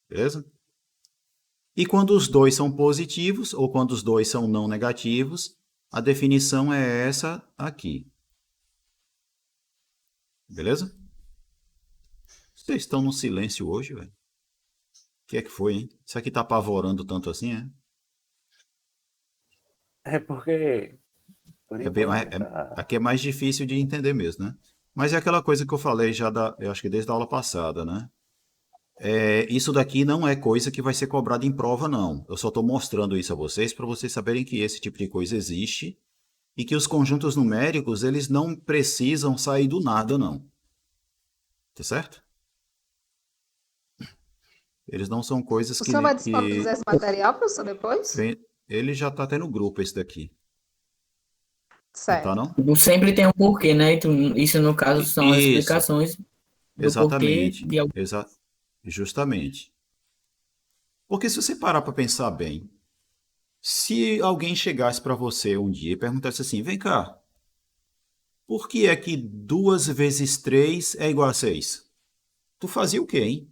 Beleza? E quando os dois são positivos, ou quando os dois são não negativos, a definição é essa aqui. Beleza? Vocês estão no silêncio hoje, velho? O que é que foi, hein? Isso aqui tá apavorando tanto assim, é? É porque... Aqui é mais difícil de entender mesmo, né? Mas é aquela coisa que eu falei já, eu acho que desde a aula passada, né? Isso daqui não é coisa que vai ser cobrada em prova, não. Eu só estou mostrando isso a vocês para vocês saberem que esse tipo de coisa existe e que os conjuntos numéricos, eles não precisam sair do nada, não. Tá certo? Eles não são coisas O que... senhor vai disponibilizar esse material, professor, depois? Ele já está até no grupo, esse daqui. Não Certo. tá, não? Sempre tem um porquê, né? Então, isso, no caso, são as Isso. explicações do Exatamente. porquê de algum. Justamente. Porque se você parar para pensar bem, se alguém chegasse para você um dia e perguntasse assim, vem cá, por que é que 2 vezes 3 é igual a 6? Tu fazia o quê, hein?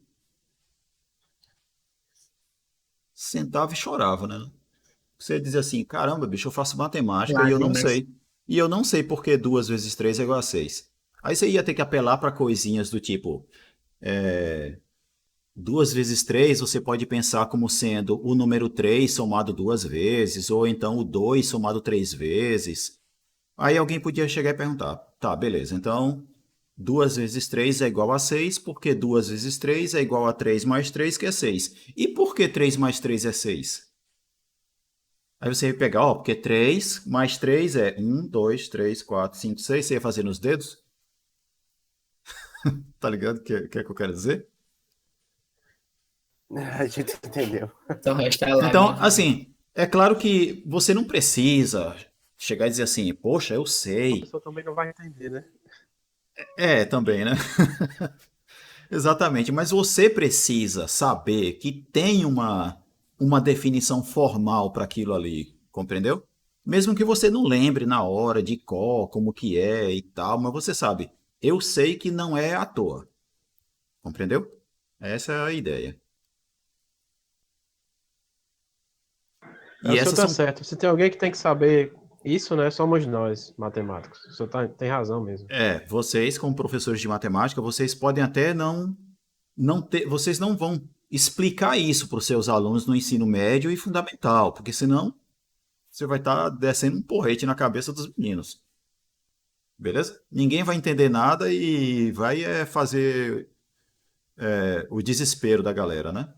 Sentava e chorava, né? Você dizia assim, caramba, bicho, eu faço matemática e eu não Lágrimas. sei. E eu não sei por que 2 vezes 3 é igual a 6. Aí você ia ter que apelar para coisinhas do tipo... 2 vezes 3 você pode pensar como sendo o número 3 somado 2 vezes, ou então o 2 somado 3 vezes. Aí alguém podia chegar e perguntar, tá, beleza, então 2 vezes 3 é igual a 6, porque 2 vezes 3 é igual a 3 mais 3, que é 6. E por que 3 mais 3 é 6? Aí você ia pegar, ó, porque 3 mais 3 é 1, 2, 3, 4, 5, 6. Você ia fazer nos dedos? Tá ligado o que eu quero dizer? A gente entendeu. Só resta a Então, lágrima. assim, é claro que você não precisa chegar e dizer assim, poxa, eu A sei. pessoa também não vai entender, né? Também, né? Exatamente, mas você precisa saber que tem uma definição formal para aquilo ali, compreendeu? Mesmo que você não lembre na hora de cor, como que é e tal, mas você sabe, eu sei que não é à toa, compreendeu? Essa é a ideia. O senhor tá certo. Se tem alguém que tem que saber isso, né? Somos nós, matemáticos. O senhor tem razão mesmo. Vocês, como professores de matemática, vocês podem até não ter, vocês não vão explicar isso para os seus alunos no ensino médio e fundamental, porque senão você vai estar descendo um porrete na cabeça dos meninos. Beleza? Ninguém vai entender nada e vai fazer o desespero da galera, né?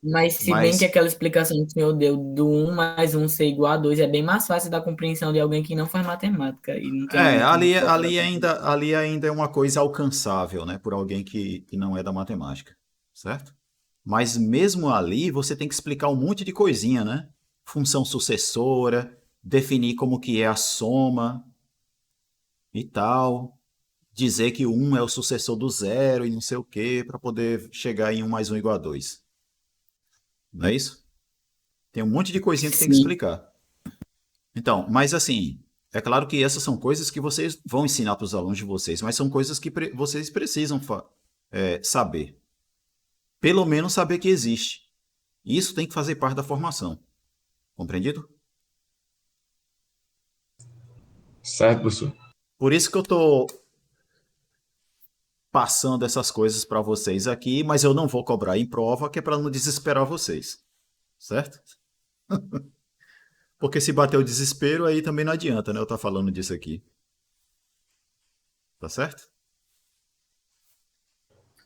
Mas se bem que Mas aquela explicação que o senhor deu do 1 mais 1 ser igual a 2 é bem mais fácil da compreensão de alguém que não faz matemática e não tem uma mente muito forte para compreender. ali ainda é uma coisa alcançável, né, por alguém que não é da matemática, certo? Mas mesmo ali você tem que explicar um monte de coisinha, né? Função sucessora, definir como que é a soma e tal. dizer que o 1 é o sucessor do 0 e não sei o quê, para poder chegar em 1 mais 1 igual a 2. Não é isso? Tem um monte de coisinha que tem que Sim. explicar. Então, mas assim, é claro que essas são coisas que vocês vão ensinar para os alunos de vocês, mas são coisas que vocês precisam saber. Pelo menos saber que existe. Isso tem que fazer parte da formação. Compreendido? Certo, professor. Por isso que eu estou passando essas coisas para vocês aqui, mas eu não vou cobrar em prova, que é para não desesperar vocês. Certo? Porque se bater o desespero, aí também não adianta, né? Eu estar falando disso aqui. Tá certo?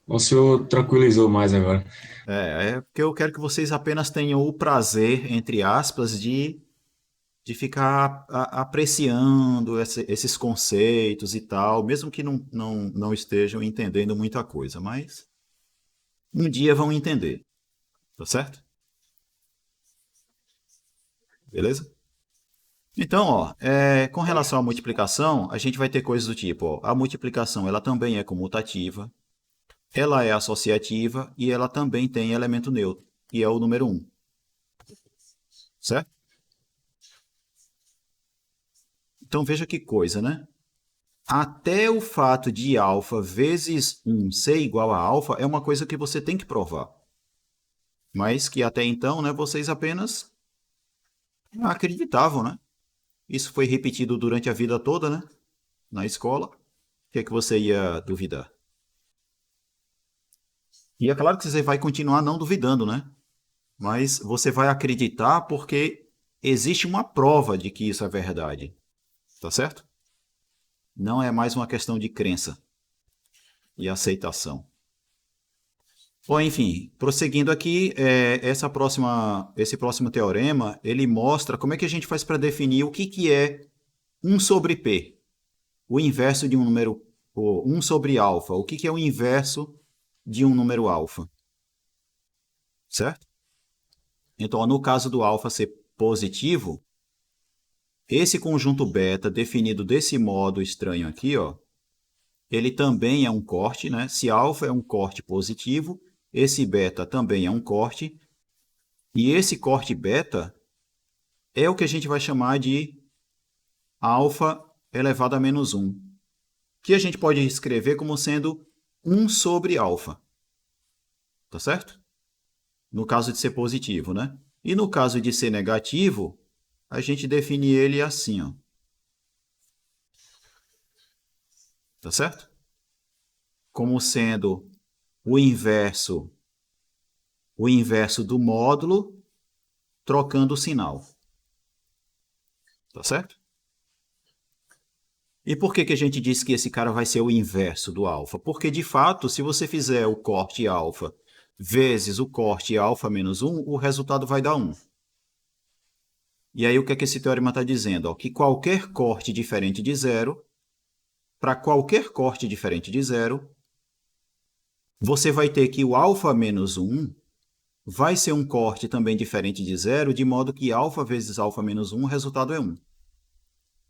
O senhor tranquilizou mais agora. É porque eu quero que vocês apenas tenham o prazer, entre aspas, de ficar apreciando esses conceitos e tal, mesmo que não estejam entendendo muita coisa, mas um dia vão entender. Tá certo? Beleza? Então, ó, com relação à multiplicação, a gente vai ter coisas do tipo, ó, a multiplicação ela também é comutativa, ela é associativa e ela também tem elemento neutro, que é o número 1. Certo? Então veja que coisa, né? Até o fato de alfa vezes 1 ser igual a alfa é uma coisa que você tem que provar. Mas que até então, né, vocês apenas acreditavam, né? Isso foi repetido durante a vida toda, né? Na escola. O que é que você ia duvidar? E é claro que você vai continuar não duvidando, né? Mas você vai acreditar porque existe uma prova de que isso é verdade. Tá certo? Não é mais uma questão de crença e aceitação. Bom, enfim, prosseguindo aqui, esse próximo teorema, ele mostra como é que a gente faz para definir o que é 1 sobre P, o inverso de um número, 1 sobre alfa, o que é o inverso de um número alfa. Certo? Então, ó, no caso do alfa ser positivo, esse conjunto beta definido desse modo estranho aqui, ó, ele também é um corte, né? Se alfa é um corte positivo, esse beta também é um corte. E esse corte beta é o que a gente vai chamar de alfa elevado a menos 1, que a gente pode escrever como sendo 1 sobre alfa. Tá certo? No caso de ser positivo, né? E no caso de ser negativo, a gente define ele assim, ó. Tá certo? Como sendo o inverso do módulo trocando o sinal. Tá certo? E por que a gente disse que esse cara vai ser o inverso do alfa? Porque, de fato, se você fizer o corte alfa vezes o corte alfa menos 1, o resultado vai dar 1. E aí o que é que esse teorema está dizendo? Ó, que qualquer corte diferente de zero, para qualquer corte diferente de zero, você vai ter que o alfa menos 1 vai ser um corte também diferente de zero, de modo que alfa vezes alfa menos 1, o resultado é 1.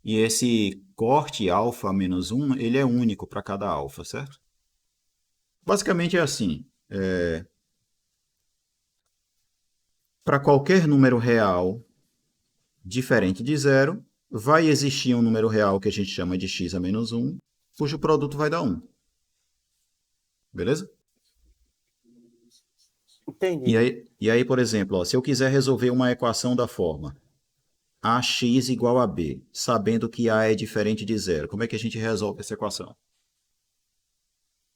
E esse corte alfa menos 1, ele é único para cada alfa, certo? Basicamente é assim. Para qualquer número real diferente de zero, vai existir um número real que a gente chama de x a menos 1, cujo produto vai dar 1. Beleza? Entendi. E aí, por exemplo, ó, se eu quiser resolver uma equação da forma ax igual a b, sabendo que a é diferente de zero, como é que a gente resolve essa equação?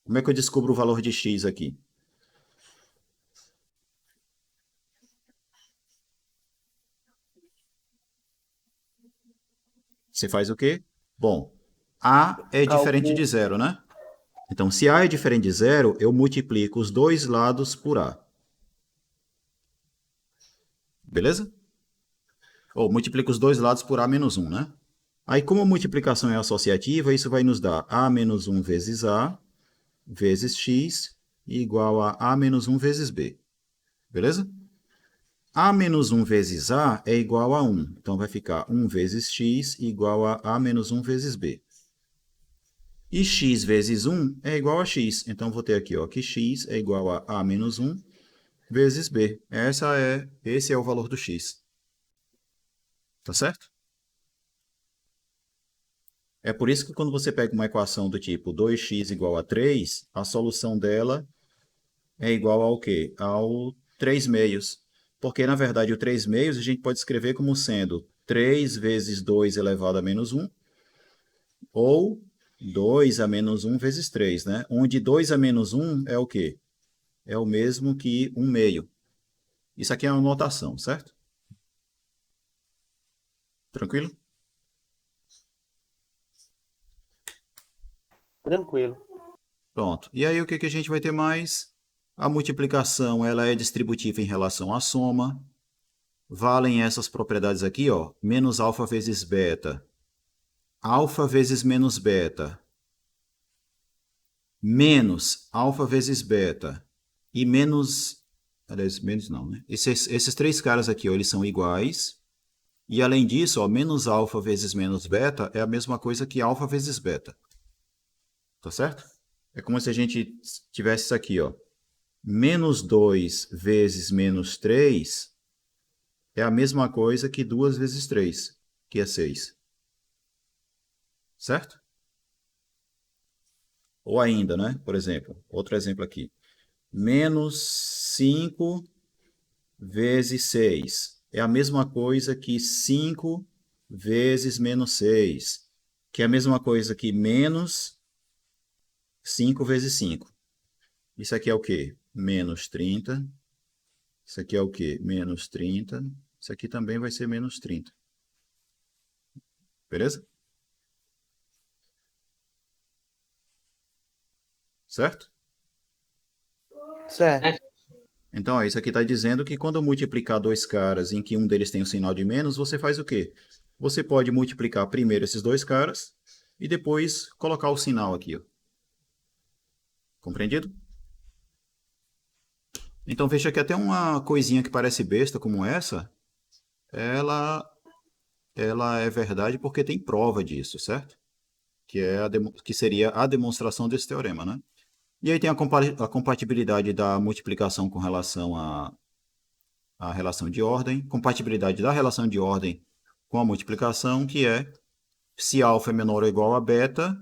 Como é que eu descubro o valor de x aqui? Você faz o quê? Bom, a é diferente de zero, né? Então, se a é diferente de zero, eu multiplico os dois lados por a. Beleza? Ou multiplico os dois lados por a menos 1, né? Aí, como a multiplicação é associativa, isso vai nos dar a menos 1 vezes a vezes x igual a menos 1 vezes b. Beleza? A menos 1 vezes a é igual a 1. Então, vai ficar 1 vezes x igual a menos 1 vezes b. E x vezes 1 é igual a x. Então, vou ter aqui ó, que x é igual a menos 1 vezes b. Esse é o valor do x. Tá certo? É por isso que quando você pega uma equação do tipo 2x igual a 3, a solução dela é igual ao quê? Ao 3 meios. Porque, na verdade, o 3 meios a gente pode escrever como sendo 3 vezes 2 elevado a menos 1, ou 2 a menos 1 vezes 3, né? Onde 2 a menos 1 é o quê? É o mesmo que 1 meio. Isso aqui é uma notação, certo? Tranquilo? Tranquilo. Pronto. E aí o que que a gente vai ter mais? A multiplicação ela é distributiva em relação à soma. Valem essas propriedades aqui, ó. Menos alfa vezes beta. Alfa vezes menos beta. Menos alfa vezes beta. E menos... Aliás, menos não, né? Esses três caras aqui, ó, eles são iguais. E além disso, ó, menos alfa vezes menos beta é a mesma coisa que alfa vezes beta. Tá certo? É como se a gente tivesse isso aqui, ó. Menos 2 vezes menos 3 é a mesma coisa que 2 vezes 3, que é 6. Certo? Ou ainda, né? Por exemplo, outro exemplo aqui. Menos 5 vezes 6 é a mesma coisa que 5 vezes menos 6, que é a mesma coisa que menos 5 vezes 5. Isso aqui é o quê? Menos 30. Isso aqui é o quê? Menos 30. Isso aqui também vai ser menos 30. Beleza? Certo? Certo. Então, ó, isso aqui está dizendo que quando eu multiplicar dois caras em que um deles tem um sinal de menos, você faz o quê? Você pode multiplicar primeiro esses dois caras e depois colocar o sinal aqui. Ó. Compreendido? Então, veja que até uma coisinha que parece besta como essa, ela é verdade porque tem prova disso, certo? Que seria a demonstração desse teorema, né? E aí tem a compatibilidade da multiplicação com relação à relação de ordem, compatibilidade da relação de ordem com a multiplicação, que é se alfa é menor ou igual a beta,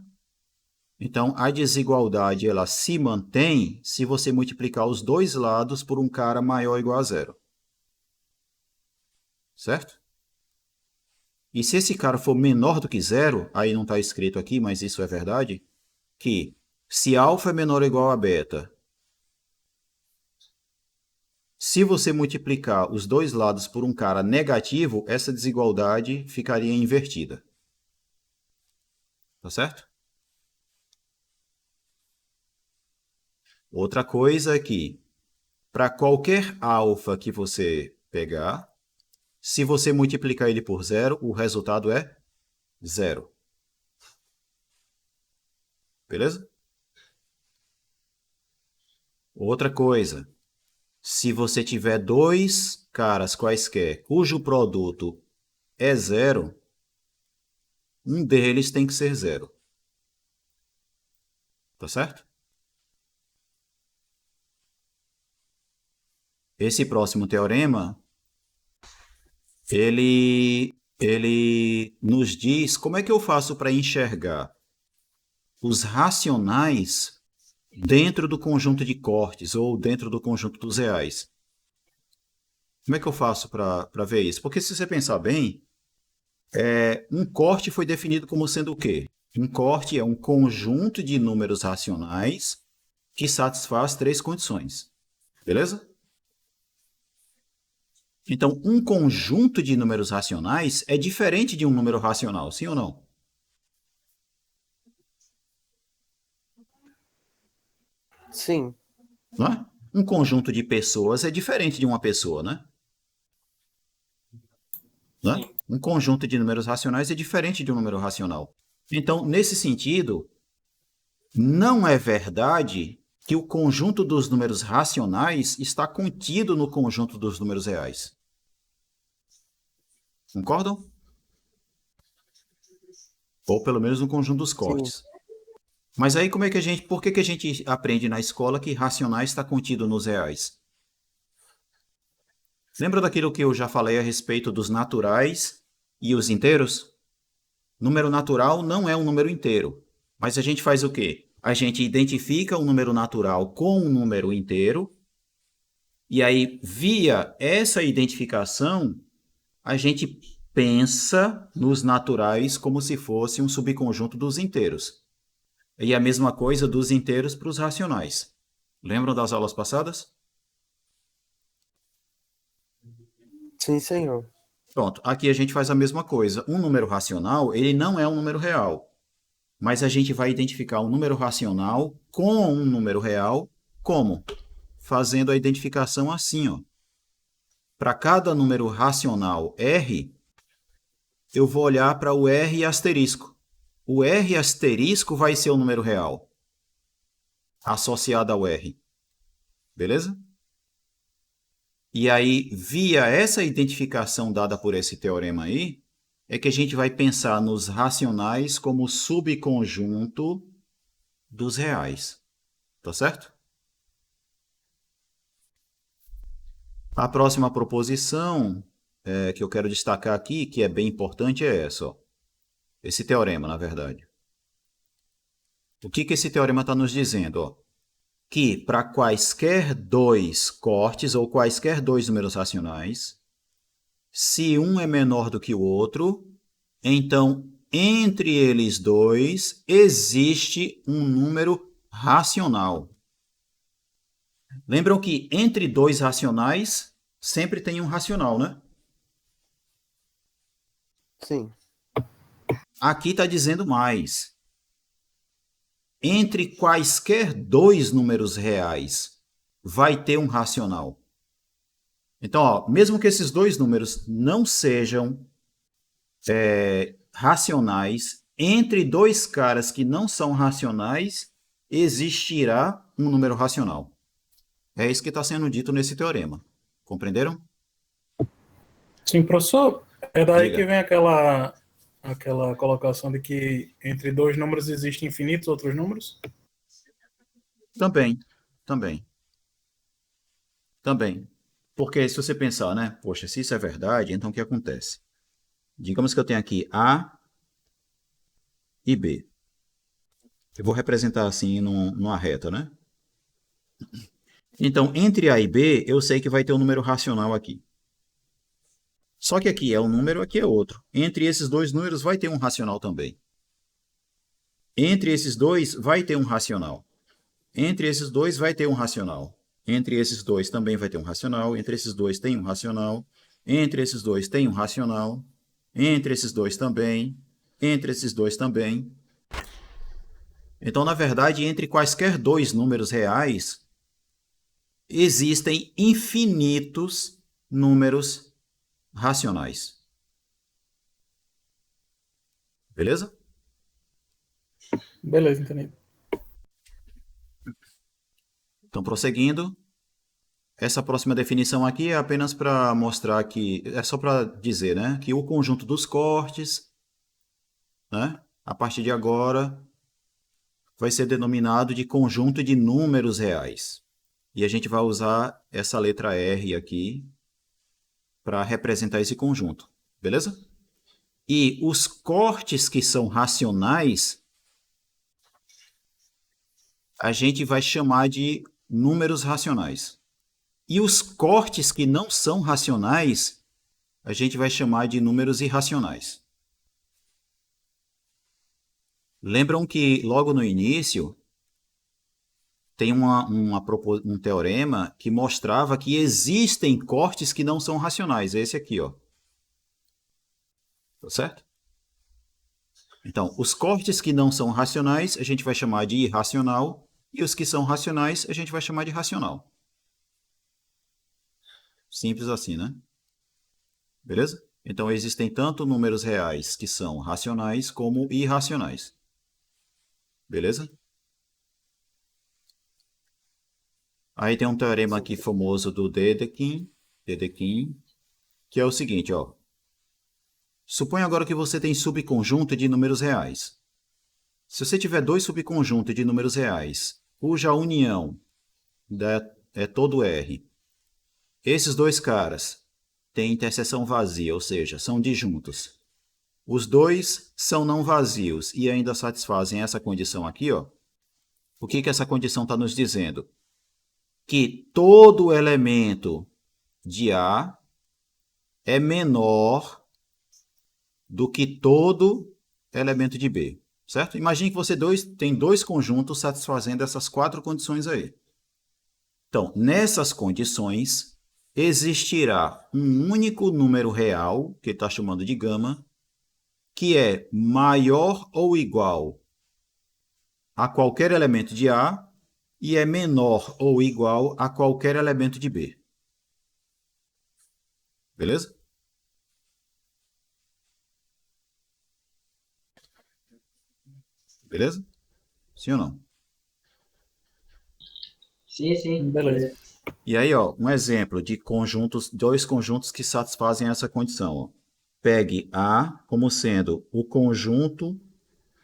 então a desigualdade ela se mantém se você multiplicar os dois lados por um cara maior ou igual a zero. Certo? E se esse cara for menor do que zero, aí não está escrito aqui, mas isso é verdade, que se alfa é menor ou igual a beta, se você multiplicar os dois lados por um cara negativo, essa desigualdade ficaria invertida. Tá certo? Outra coisa é que, para qualquer alfa que você pegar, se você multiplicar ele por zero, o resultado é zero. Beleza? Outra coisa, se você tiver dois caras quaisquer cujo produto é zero, um deles tem que ser zero. Tá certo? Esse próximo teorema, ele nos diz como é que eu faço para enxergar os racionais dentro do conjunto de cortes ou dentro do conjunto dos reais. Como é que eu faço para ver isso? Porque se você pensar bem, um corte foi definido como sendo o quê? Um corte é um conjunto de números racionais que satisfaz três condições. Beleza? Então, um conjunto de números racionais é diferente de um número racional, sim ou não? Sim. Não é? Um conjunto de pessoas é diferente de uma pessoa, né? Não é? Um conjunto de números racionais é diferente de um número racional. Então, nesse sentido, não é verdade que o conjunto dos números racionais está contido no conjunto dos números reais. Concordam? Ou pelo menos no conjunto dos cortes. Mas aí por que que a gente aprende na escola que racionais está contido nos reais? Lembra daquilo que eu já falei a respeito dos naturais e os inteiros? Número natural não é um número inteiro, mas a gente faz o quê? A gente identifica o número natural com um número inteiro, e aí, via essa identificação, a gente pensa nos naturais como se fosse um subconjunto dos inteiros. E a mesma coisa dos inteiros para os racionais. Lembram das aulas passadas? Sim, senhor. Pronto, aqui a gente faz a mesma coisa. Um número racional, ele não é um número real. Mas a gente vai identificar um número racional com um número real, como? Fazendo a identificação assim, ó. Para cada número racional R, eu vou olhar para o R asterisco. O R asterisco vai ser o número real, associado ao R. Beleza? E aí, via essa identificação dada por esse teorema aí, é que a gente vai pensar nos racionais como subconjunto dos reais. Tá certo? A próxima proposição que eu quero destacar aqui, que é bem importante, é essa. Ó. Esse teorema, na verdade. O que esse teorema está nos dizendo? Ó? Que para quaisquer dois cortes ou quaisquer dois números racionais, se um é menor do que o outro, então entre eles dois existe um número racional. Lembram que entre dois racionais sempre tem um racional, né? Sim. Aqui está dizendo mais. Entre quaisquer dois números reais vai ter um racional. Então, ó, mesmo que esses dois números não sejam racionais, entre dois caras que não são racionais, existirá um número racional. É isso que está sendo dito nesse teorema. Compreenderam? Sim, professor. É daí Diga. que vem aquela colocação de que entre dois números existem infinitos outros números? Também. Porque se você pensar, né? Poxa, se isso é verdade, então o que acontece? Digamos que eu tenho aqui A e B. Eu vou representar assim numa reta, né? Então, entre A e B, eu sei que vai ter um número racional aqui. Só que aqui é um número, aqui é outro. Entre esses dois números vai ter um racional também. Entre esses dois vai ter um racional. Entre esses dois vai ter um racional. Entre esses dois também vai ter um racional. Entre esses dois tem um racional. Entre esses dois tem um racional. Entre esses dois também. Entre esses dois também. Então, na verdade, entre quaisquer dois números reais, existem infinitos números racionais. Beleza? Beleza, entendi. Então, prosseguindo, essa próxima definição aqui é apenas para mostrar que, é só para dizer, né, que o conjunto dos cortes, né, a partir de agora, vai ser denominado de conjunto de números reais. E a gente vai usar essa letra R aqui para representar esse conjunto, beleza? E os cortes que são racionais, a gente vai chamar de números racionais. E os cortes que não são racionais, a gente vai chamar de números irracionais. Lembram que logo no início tem um teorema que mostrava que existem cortes que não são racionais. É esse aqui, ó. Tá certo? Então, os cortes que não são racionais, a gente vai chamar de irracional, e os que são racionais, a gente vai chamar de racional. Simples assim, né? Beleza? Então, existem tanto números reais que são racionais como irracionais. Beleza? Aí tem um teorema aqui famoso do Dedekind, que é o seguinte, ó. Suponha agora que você tem subconjunto de números reais. Se você tiver dois subconjuntos de números reais, cuja união é todo R, esses dois caras têm interseção vazia, ou seja, são disjuntos. Os dois são não vazios e ainda satisfazem essa condição aqui, ó. O que essa condição está nos dizendo? Que todo elemento de A é menor do que todo elemento de B, certo? Imagine que você tem dois conjuntos satisfazendo essas quatro condições aí. Então, nessas condições, existirá um único número real, que ele está chamando de gama, que é maior ou igual a qualquer elemento de A e é menor ou igual a qualquer elemento de B. Beleza? Beleza? Sim ou não? Sim. Beleza. E aí, ó, um exemplo de conjuntos, dois conjuntos que satisfazem essa condição. Ó. Pegue A como sendo o conjunto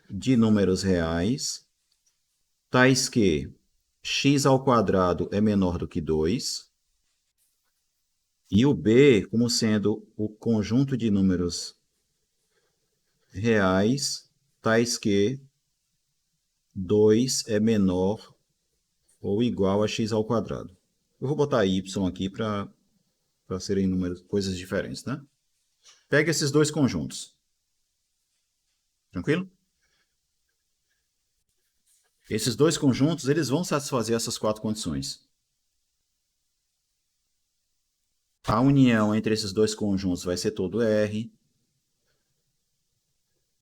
de números reais, tais que x ao quadrado é menor do que 2, e o B como sendo o conjunto de números reais, tais que 2 é menor ou igual a x ao quadrado. Eu vou botar y aqui para serem coisas diferentes, né? Pega esses dois conjuntos. Tranquilo? Esses dois conjuntos, eles vão satisfazer essas quatro condições. A união entre esses dois conjuntos vai ser todo R.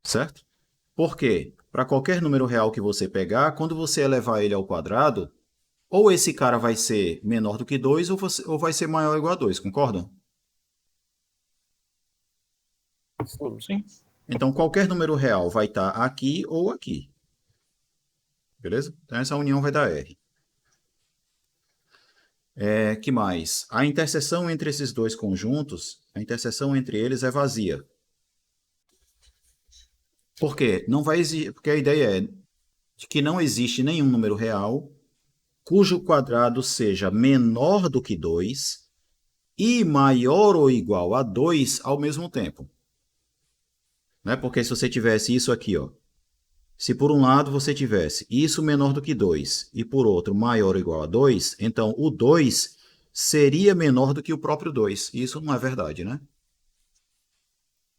Certo? Por quê? Para qualquer número real que você pegar, quando você elevar ele ao quadrado, ou esse cara vai ser menor do que 2, ou vai ser maior ou igual a 2, concordam? Sim. Então, qualquer número real vai estar aqui ou aqui. Beleza? Então, essa união vai dar R. Que mais? A interseção entre esses dois conjuntos, a interseção entre eles é vazia. Por quê? Não vai existir, porque a ideia é de que não existe nenhum número real cujo quadrado seja menor do que 2 e maior ou igual a 2 ao mesmo tempo. Né? Porque se você tivesse isso aqui, ó, se por um lado você tivesse isso menor do que 2 e por outro maior ou igual a 2, então o 2 seria menor do que o próprio 2. Isso não é verdade, né?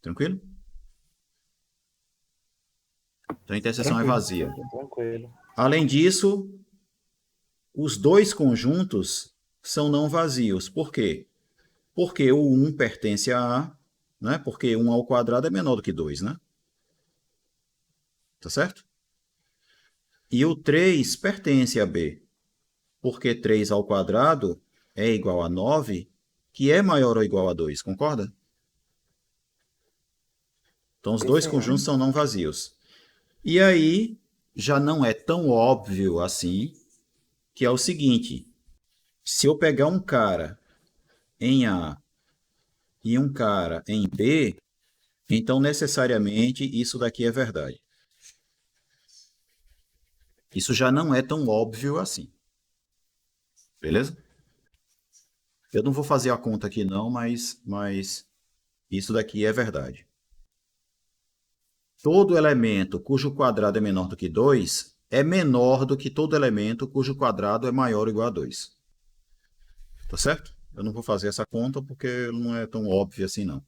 Tranquilo? Então a interseção é vazia. Tranquilo. Além disso, os dois conjuntos são não vazios. Por quê? Porque o 1 pertence a A, né? Porque 1 ao quadrado é menor do que 2, né? Tá certo? E o 3 pertence a B, porque 3 ao quadrado é igual a 9, que é maior ou igual a 2, concorda? Então, os dois conjuntos são não vazios. E aí, já não é tão óbvio assim, que é o seguinte, se eu pegar um cara em A e um cara em B, então necessariamente isso daqui é verdade. Isso já não é tão óbvio assim. Beleza? Eu não vou fazer a conta aqui não, mas isso daqui é verdade. Todo elemento cujo quadrado é menor do que 2 é menor do que todo elemento cujo quadrado é maior ou igual a 2. Tá certo? Eu não vou fazer essa conta porque não é tão óbvio assim não.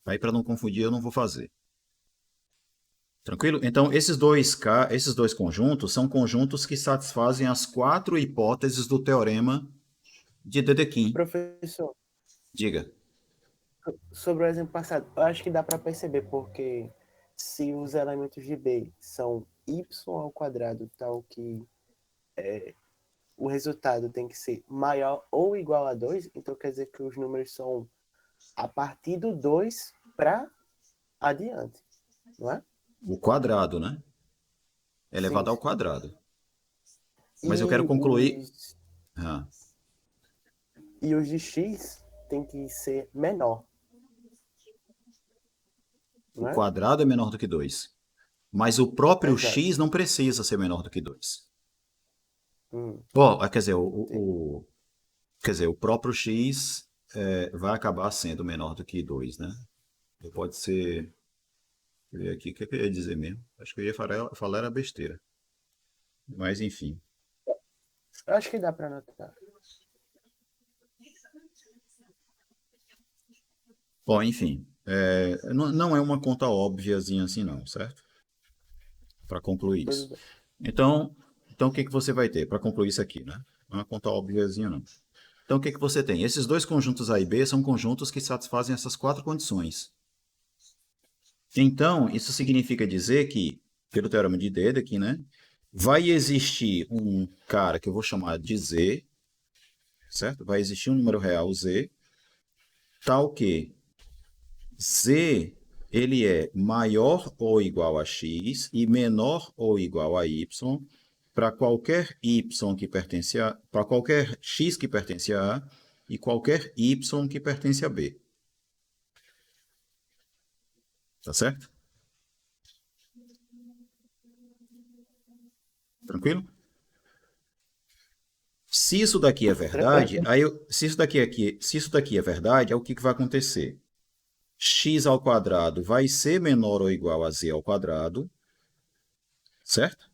Aí para não confundir eu não vou fazer. Tranquilo? Então esses dois conjuntos são conjuntos que satisfazem as quatro hipóteses do teorema de Dedekind. Professor, Diga. sobre o exemplo passado, eu acho que dá para perceber porque se os elementos de B são y ao quadrado, tal que o resultado tem que ser maior ou igual a 2, então quer dizer que os números são a partir do 2 para adiante, não é? O quadrado, né? Elevado ao quadrado. Mas eu quero concluir... E os de x tem que ser menor. O quadrado é menor do que 2. Mas o próprio Exato. x não precisa ser menor do que 2. Hum, Quer dizer, quer dizer, o próprio x vai acabar sendo menor do que 2, né? Pode ser... Deixa eu ver aqui, o que eu ia dizer mesmo? Acho que eu ia falar era besteira. Mas, enfim. eu acho que dá para anotar. Bom, enfim. Não é uma conta óbviazinha assim não, certo? Para concluir isso. Tudo bem. Então, o que você vai ter para concluir isso aqui, né? Não é uma conta óbviazinha não. Então, o que você tem? Esses dois conjuntos A e B são conjuntos que satisfazem essas 4 condições. Então, isso significa dizer que, pelo teorema de Dedekind, né, vai existir um cara que eu vou chamar de Z, certo? Vai existir um número real Z, tal que Z ele é maior ou igual a x e menor ou igual a y para qualquer y que pertence a, para qualquer x que pertence a A e qualquer y que pertence a B. Tá certo? Tranquilo? Se isso daqui é verdade, se isso daqui é verdade, o que vai acontecer? X ao quadrado vai ser menor ou igual a z ao quadrado, certo?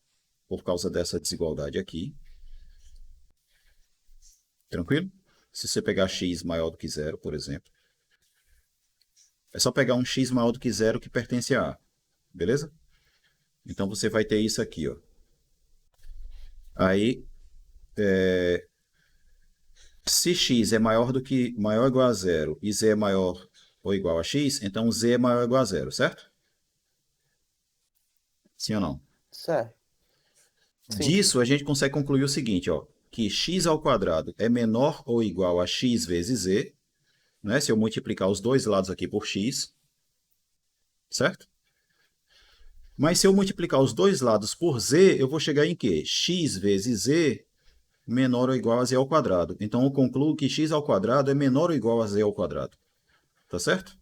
Por causa dessa desigualdade aqui. Tranquilo? Se você pegar x maior do que zero, por exemplo, é só pegar um x maior do que zero que pertence a A, beleza? Então você vai ter isso aqui, ó. Aí, se x é maior ou igual a zero e z é maior ou igual a x, então z é maior ou igual a zero, certo? Sim ou não? Certo. Sim. Disso a gente consegue concluir o seguinte, ó, que x ao quadrado é menor ou igual a x vezes z, né? Se eu multiplicar os dois lados aqui por x, certo? Mas se eu multiplicar os dois lados por z, eu vou chegar em quê? X vezes z menor ou igual a z ao quadrado. Então eu concluo que x ao quadrado é menor ou igual a z ao quadrado. Tá certo?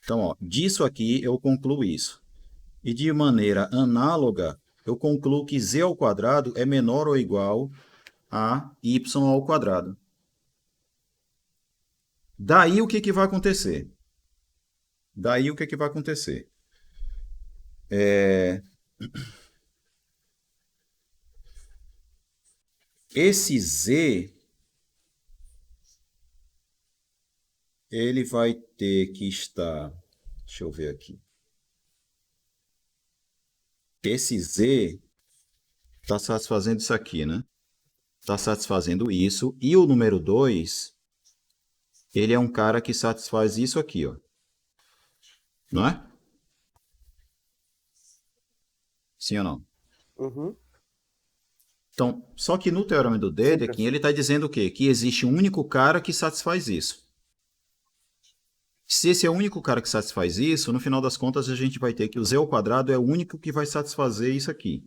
Então, ó, disso aqui eu concluo isso. E de maneira análoga, eu concluo que z ao quadrado é menor ou igual a y ao quadrado. Daí o que vai acontecer? Daí o que vai acontecer? Esse z, ele vai ter que estar... Deixa eu ver aqui. Esse z está satisfazendo isso aqui, né? Está satisfazendo isso. E o número 2, ele é um cara que satisfaz isso aqui, ó. Não é? Sim ou não? Uhum. Então, só que no teorema do Dedekind, ele está dizendo o quê? Que existe um único cara que satisfaz isso. Se esse é o único cara que satisfaz isso, no final das contas a gente vai ter que o z ao quadrado é o único que vai satisfazer isso aqui.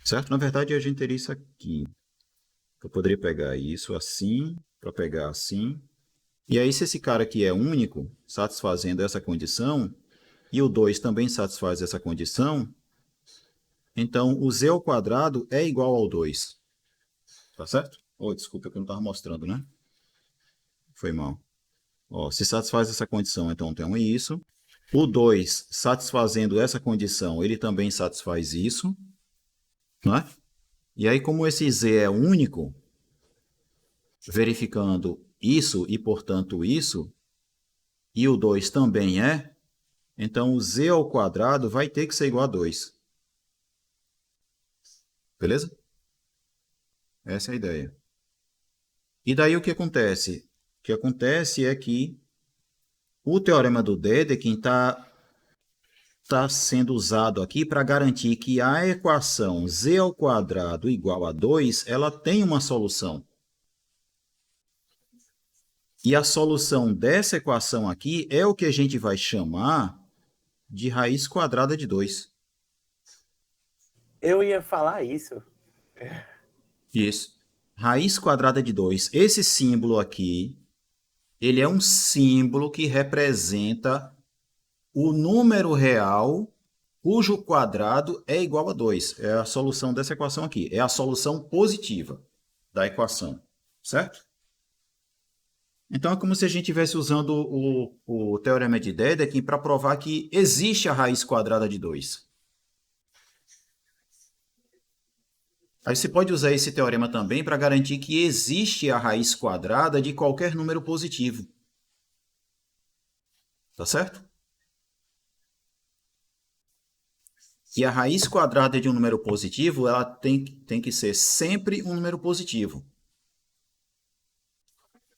Certo? Na verdade, a gente teria isso aqui. Eu poderia pegar isso assim, para pegar assim. E aí, se esse cara aqui é único, satisfazendo essa condição, e o 2 também satisfaz essa condição, então o z ao quadrado é igual ao 2. Tá certo? Desculpa que eu não estava mostrando, né? Foi mal. Ó, se satisfaz essa condição, então tem isso. O 2, satisfazendo essa condição, ele também satisfaz isso. Não é? E aí, como esse z é único, verificando isso e, portanto, isso, e o 2 também é, então o z ao quadrado vai ter que ser igual a 2. Beleza? Essa é a ideia. E daí o que acontece? O que acontece é que o teorema do Dedekind está sendo usado aqui para garantir que a equação z ao quadrado igual a 2, ela tem uma solução. E a solução dessa equação aqui é o que a gente vai chamar de raiz quadrada de 2. Eu ia falar isso. Isso. Raiz quadrada de 2. Esse símbolo aqui, ele é um símbolo que representa o número real cujo quadrado é igual a 2. É a solução dessa equação aqui. É a solução positiva da equação, certo? Então, é como se a gente estivesse usando o teorema de Dedekind para provar que existe a raiz quadrada de 2. Aí você pode usar esse teorema também para garantir que existe a raiz quadrada de qualquer número positivo. Tá certo? E a raiz quadrada de um número positivo, ela tem que ser sempre um número positivo.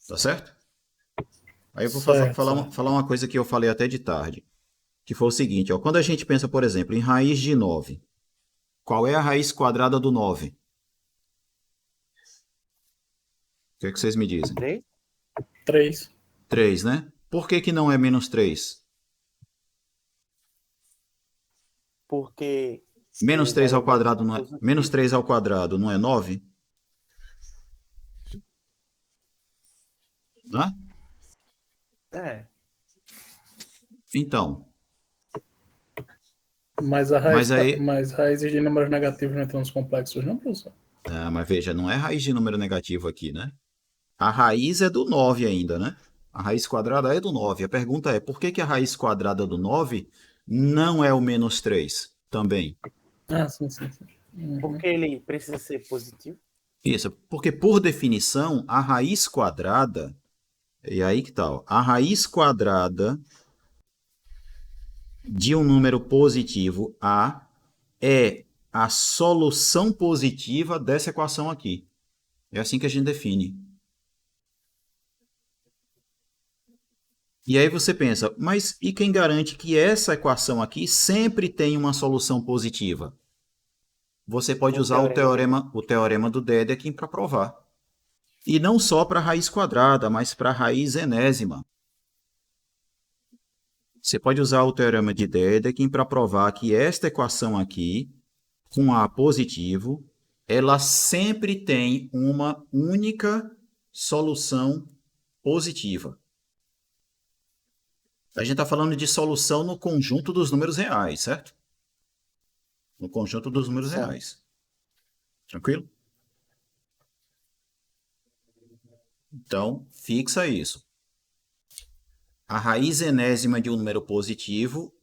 Tá certo? Aí eu vou falar uma coisa que eu falei até de tarde, que foi o seguinte, ó, quando a gente pensa, por exemplo, em raiz de 9, qual é a raiz quadrada do 9? O que é que vocês me dizem? 3. 3, né? Por que não é menos 3? Porque... Menos 3 ao quadrado não é... Menos 3 ao quadrado não é 9? Hã? É. Então. Mas raízes de números negativos não estão nos complexos, não, professor? Mas veja, não é raiz de número negativo aqui, né? A raiz é do 9 ainda, né? A raiz quadrada é do 9. A pergunta é, por que a raiz quadrada do 9 não é o menos 3 também? Sim. Uhum. Porque ele precisa ser positivo? Isso, porque por definição, a raiz quadrada... E aí que tal? A raiz quadrada de um número positivo A é a solução positiva dessa equação aqui. É assim que a gente define. E aí você pensa, mas e quem garante que essa equação aqui sempre tem uma solução positiva? Você pode usar o teorema do Dedekind para provar. E não só para a raiz quadrada, mas para a raiz enésima. Você pode usar o teorema de Dedekind para provar que esta equação aqui, com A positivo, ela sempre tem uma única solução positiva. A gente está falando de solução no conjunto dos números reais, certo? No conjunto dos números reais. Tranquilo? Então, fixa isso. A raiz enésima de um número positivo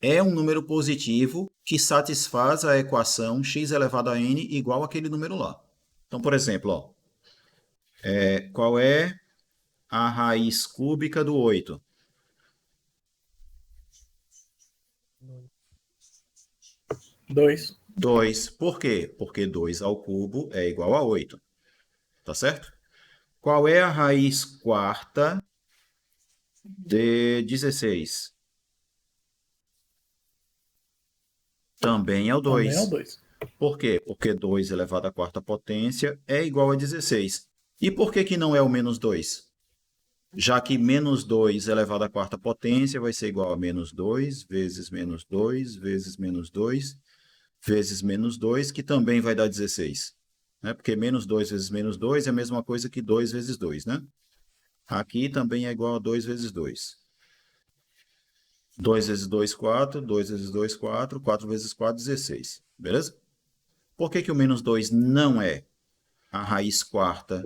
é um número positivo que satisfaz a equação x elevado a n igual àquele número lá. Então, por exemplo, ó, qual é a raiz cúbica do 8? 2. 2. Por quê? Porque 2 ao cubo é igual a 8. Tá certo? Qual é a raiz quarta de 16? Também é o 2. Também é o 2. Por quê? Porque 2 elevado à quarta potência é igual a 16. E por que não é o menos 2? Já que menos 2 elevado à quarta potência vai ser igual a menos 2 vezes menos 2 vezes menos 2 vezes menos 2, que também vai dar 16. Né? Porque menos 2 vezes menos 2 é a mesma coisa que 2 vezes 2, né? Aqui também é igual a 2 vezes 2. 2 vezes 2, 4. 2 vezes 2, 4. 4 vezes 4, 16. Beleza? Por que o menos 2 não é a raiz quarta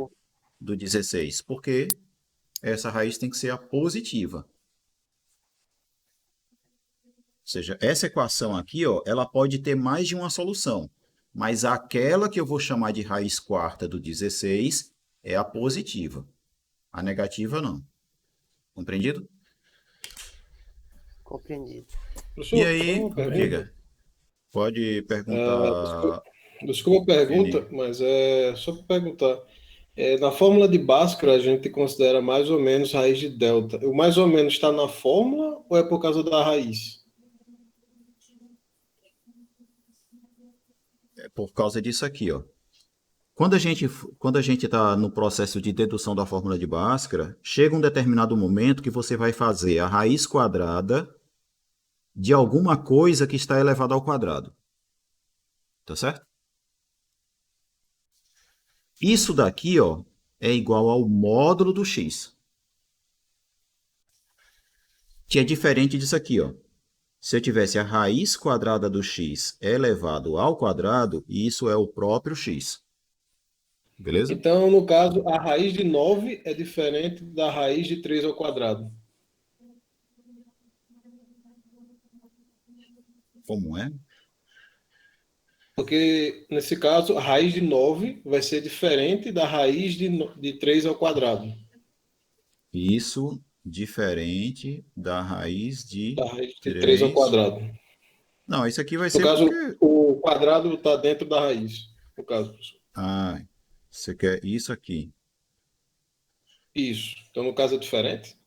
do 16? Porque essa raiz tem que ser a positiva. Ou seja, essa equação aqui, ó, ela pode ter mais de uma solução. Mas aquela que eu vou chamar de raiz quarta do 16 é a positiva. A negativa não. Compreendido? Compreendido. Professor, E aí, diga. Pode perguntar. Desculpa a pergunta, mas é só para perguntar. Na fórmula de Bhaskara, a gente considera mais ou menos raiz de delta. O mais ou menos está na fórmula ou é por causa da raiz? É por causa disso aqui, ó. Quando a gente está no processo de dedução da fórmula de Bhaskara, chega um determinado momento que você vai fazer a raiz quadrada de alguma coisa que está elevada ao quadrado. Tá certo? Isso daqui, ó, é igual ao módulo do x. Que é diferente disso aqui, ó. Se eu tivesse a raiz quadrada do x elevado ao quadrado, isso é o próprio x. Beleza? Então, no caso, a raiz de 9 é diferente da raiz de 3 ao quadrado. Como é? Porque, nesse caso, a raiz de 9 vai ser diferente da raiz de 3 ao quadrado. Isso diferente da raiz de Da raiz de 3 ao 3. quadrado. Não, isso aqui vai No ser caso, porque... o quadrado está dentro da raiz. No caso, professor. Ah, você quer isso aqui. Isso. Então, no caso, é diferente?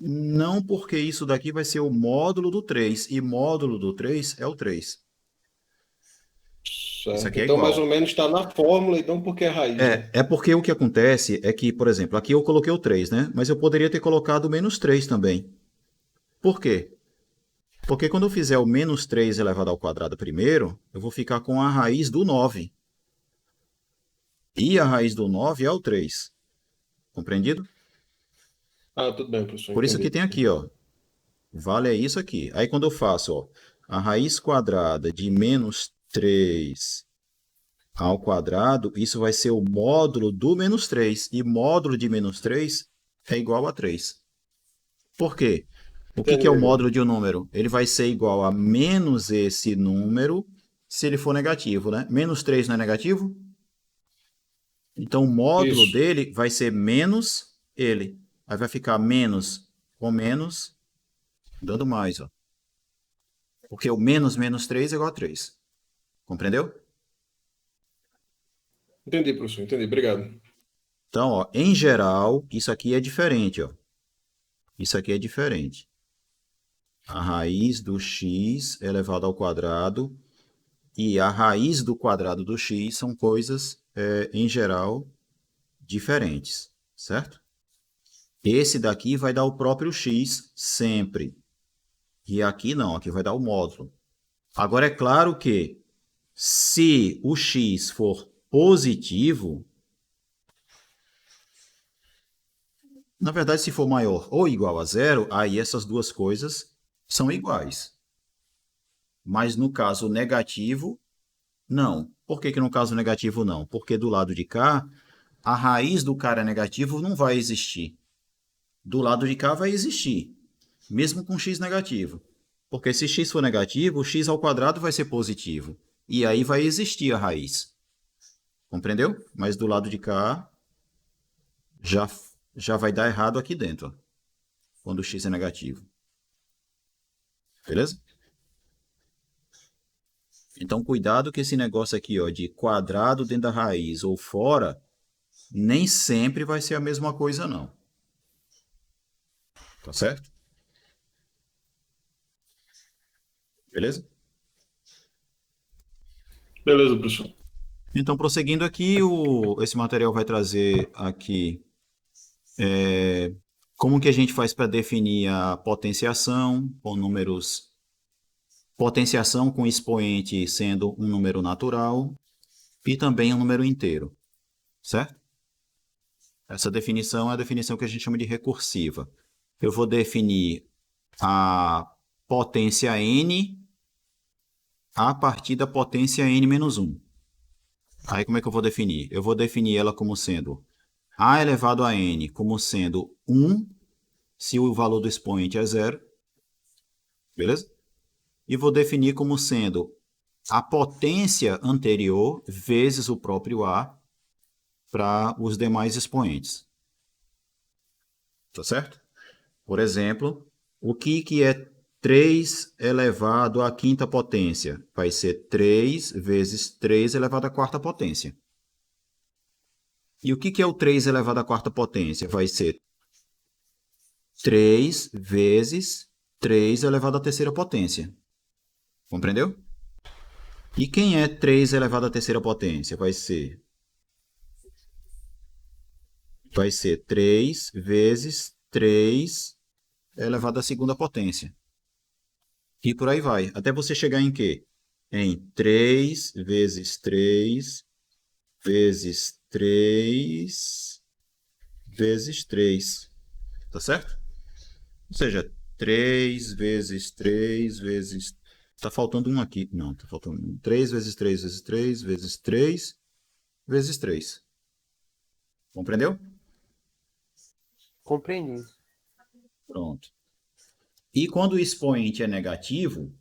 Não, porque isso daqui vai ser o módulo do 3. E módulo do 3 é o 3. Isso Certo. aqui é Então, mais igual. ou menos está na fórmula, então, porque é raiz, né? É porque o que acontece é que, por exemplo, aqui eu coloquei o 3, né? Mas eu poderia ter colocado o menos 3 também. Por quê? Porque quando eu fizer o menos 3 elevado ao quadrado primeiro, eu vou ficar com a raiz do 9. E a raiz do 9 é o 3. Compreendido? Ah, tudo bem, professor, Por isso que entendi. tem aqui, ó. Vale é isso aqui. Aí quando eu faço, ó, a raiz quadrada de menos 3 ao quadrado, isso vai ser o módulo do menos 3. E módulo de menos 3 é igual a 3. Por quê? O que é o módulo de um número? Ele vai ser igual a menos esse número se ele for negativo, né? Menos 3 não é negativo? Então, o módulo Isso. dele vai ser menos ele. Aí vai ficar menos com menos, dando mais, ó. Porque o menos menos 3 é igual a 3. Compreendeu? Entendi, professor, entendi. Obrigado. Então, ó, em geral, isso aqui é diferente, ó. Isso aqui é diferente. A raiz do x elevado ao quadrado e a raiz do quadrado do x são coisas, em geral, diferentes, certo? Esse daqui vai dar o próprio x sempre. E aqui não, aqui vai dar o módulo. Agora, é claro que se o x for positivo, na verdade, se for maior ou igual a zero, aí essas duas coisas são iguais. Mas no caso negativo, não. Por que no caso negativo não? Porque do lado de cá, a raiz do cara negativo não vai existir. Do lado de cá vai existir, mesmo com x negativo. Porque se x for negativo, o x ao quadrado vai ser positivo. E aí vai existir a raiz. Compreendeu? Mas do lado de cá, já vai dar errado aqui dentro, ó, quando o x é negativo. Beleza? Então, cuidado que esse negócio aqui, ó, de quadrado dentro da raiz ou fora, nem sempre vai ser a mesma coisa, não. Tá certo? Beleza? Beleza, professor. Então, prosseguindo aqui, esse material vai trazer aqui como que a gente faz para definir a potenciação com números, potenciação com expoente sendo um número natural e também um número inteiro, certo? Essa definição é a definição que a gente chama de recursiva. Eu vou definir a potência n a partir da potência n menos 1. Aí como é que eu vou definir? Eu vou definir ela como sendo a elevado a n como sendo 1, se o valor do expoente é 0. Beleza? E vou definir como sendo a potência anterior vezes o próprio a para os demais expoentes. Tá certo? Por exemplo, o que é 3 elevado à quinta potência? Vai ser 3 vezes 3 elevado à quarta potência. E o que é o 3 elevado à quarta potência? Vai ser 3 vezes 3 elevado à terceira potência. Compreendeu? E quem é 3 elevado à terceira potência? Vai ser 3 vezes 3 elevado à segunda potência. E por aí vai. Até você chegar em quê? Em 3 vezes 3 vezes 3 vezes 3. Tá certo? Ou seja, 3 vezes 3 vezes... Tá faltando um aqui. Não, tá faltando um. 3 vezes 3 vezes 3 vezes 3 vezes 3. Compreendeu? Compreendi. Pronto. E quando o expoente é negativo,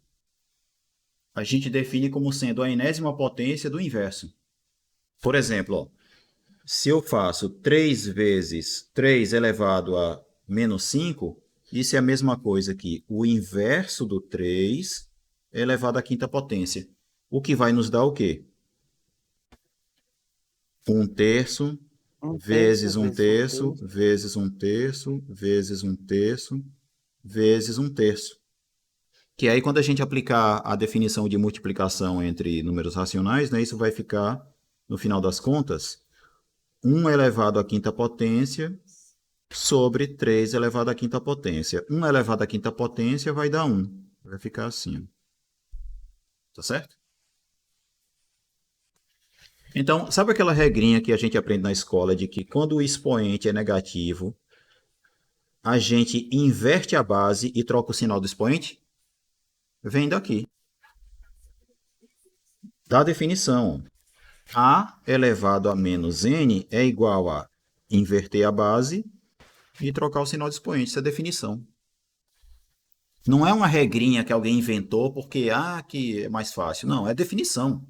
a gente define como sendo a enésima potência do inverso. Por exemplo, ó, se eu faço 3 vezes 3 elevado a menos 5, isso é a mesma coisa que o inverso do 3 elevado à quinta potência. O que vai nos dar o quê? 1/3 vezes 1/3 vezes 1/3 vezes 1/3 vezes 1/3. Que aí, quando a gente aplicar a definição de multiplicação entre números racionais, né, isso vai ficar, no final das contas, 1 elevado à quinta potência sobre 3 elevado à quinta potência. 1 elevado à quinta potência vai dar 1. Vai ficar assim. Tá certo? Então, sabe aquela regrinha que a gente aprende na escola de que quando o expoente é negativo, a gente inverte a base e troca o sinal do expoente? Vem daqui. Da definição, a elevado a menos n é igual a inverter a base e trocar o sinal do expoente. Isso é definição. Não é uma regrinha que alguém inventou porque que é mais fácil. Não, é definição.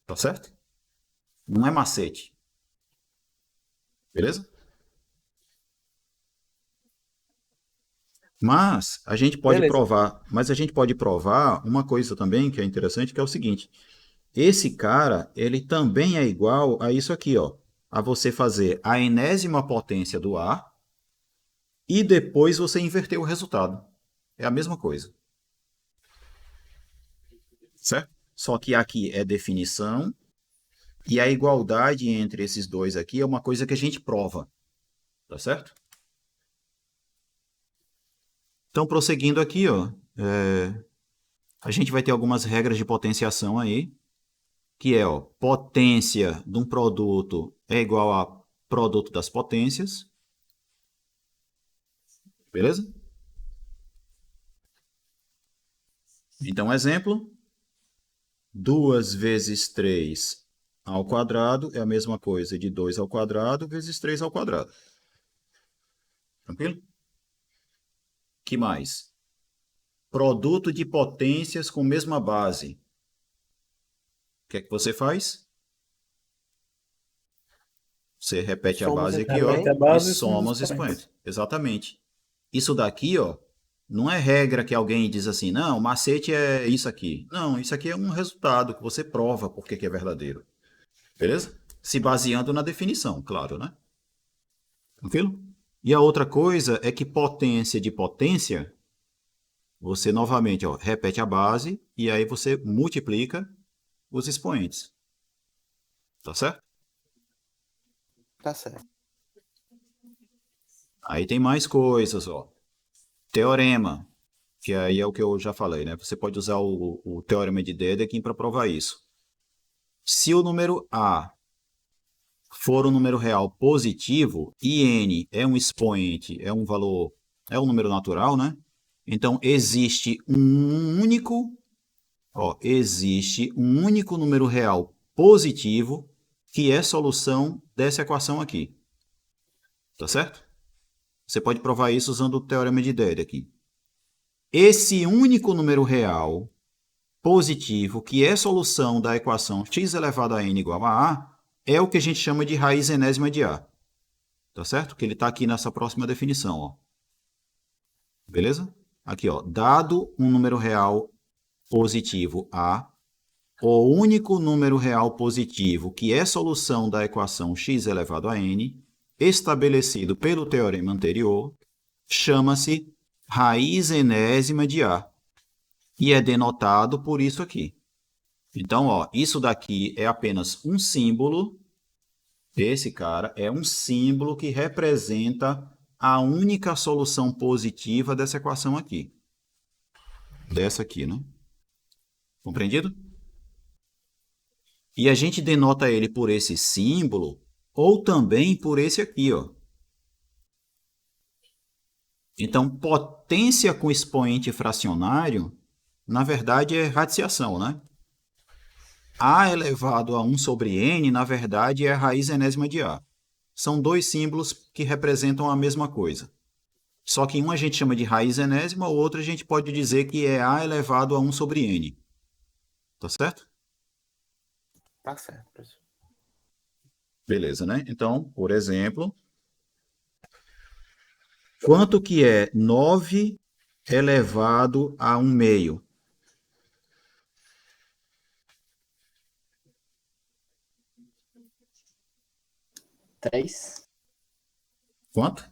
Tá certo? Não é macete. Beleza? Mas a gente pode provar uma coisa também que é interessante, que é o seguinte. Esse cara, ele também é igual a isso aqui, ó. A você fazer a enésima potência do A e depois você inverter o resultado. É a mesma coisa. Certo? Só que aqui é definição e a igualdade entre esses dois aqui é uma coisa que a gente prova. Tá certo? Então, prosseguindo aqui, ó, a gente vai ter algumas regras de potenciação aí, que é, ó, potência de um produto é igual a produto das potências. Beleza? Então, exemplo, 2 vezes 3 ao quadrado é a mesma coisa de 2 ao quadrado vezes 3 ao quadrado. Tranquilo? Que mais? Produto de potências com mesma base. O que é que você faz? Você repete a base aqui, ó, e soma os expoentes. Exatamente. Isso daqui, ó, não é regra que alguém diz assim, não, o macete é isso aqui. Não, isso aqui é um resultado que você prova porque que é verdadeiro. Beleza? Se baseando na definição, claro, né? Tranquilo? E a outra coisa é que potência de potência, você novamente, ó, repete a base e aí você multiplica os expoentes. Tá certo? Tá certo. Aí tem mais coisas, ó. Teorema, que aí é o que eu já falei, né? Você pode usar o teorema de Dedekind para provar isso. Se o número A for um número real positivo e n é um expoente, é um valor, é um número natural, né? Então existe um único número real positivo que é solução dessa equação aqui. Tá certo? Você pode provar isso usando o teorema de Dedekind. Esse único número real positivo, que é solução da equação x elevado a n igual a A, é o que a gente chama de raiz enésima de A. Tá certo? Que ele está aqui nessa próxima definição, ó. Beleza? Aqui, ó. Dado um número real positivo A, o único número real positivo que é solução da equação x elevado a n, estabelecido pelo teorema anterior, chama-se raiz enésima de A. E é denotado por isso aqui. Então, ó, isso daqui é apenas um símbolo. Esse cara é um símbolo que representa a única solução positiva dessa equação aqui. Dessa aqui, né? Compreendido? E a gente denota ele por esse símbolo ou também por esse aqui, ó. Então, potência com expoente fracionário, na verdade, é radiciação, né? A elevado a 1 sobre N, na verdade, é a raiz enésima de A. São dois símbolos que representam a mesma coisa. Só que um a gente chama de raiz enésima, o outro a gente pode dizer que é A elevado a 1 sobre N. Tá certo? Tá certo, professor. Beleza, né? Então, por exemplo, quanto que é 9 elevado a 1 meio? Três. Quanto?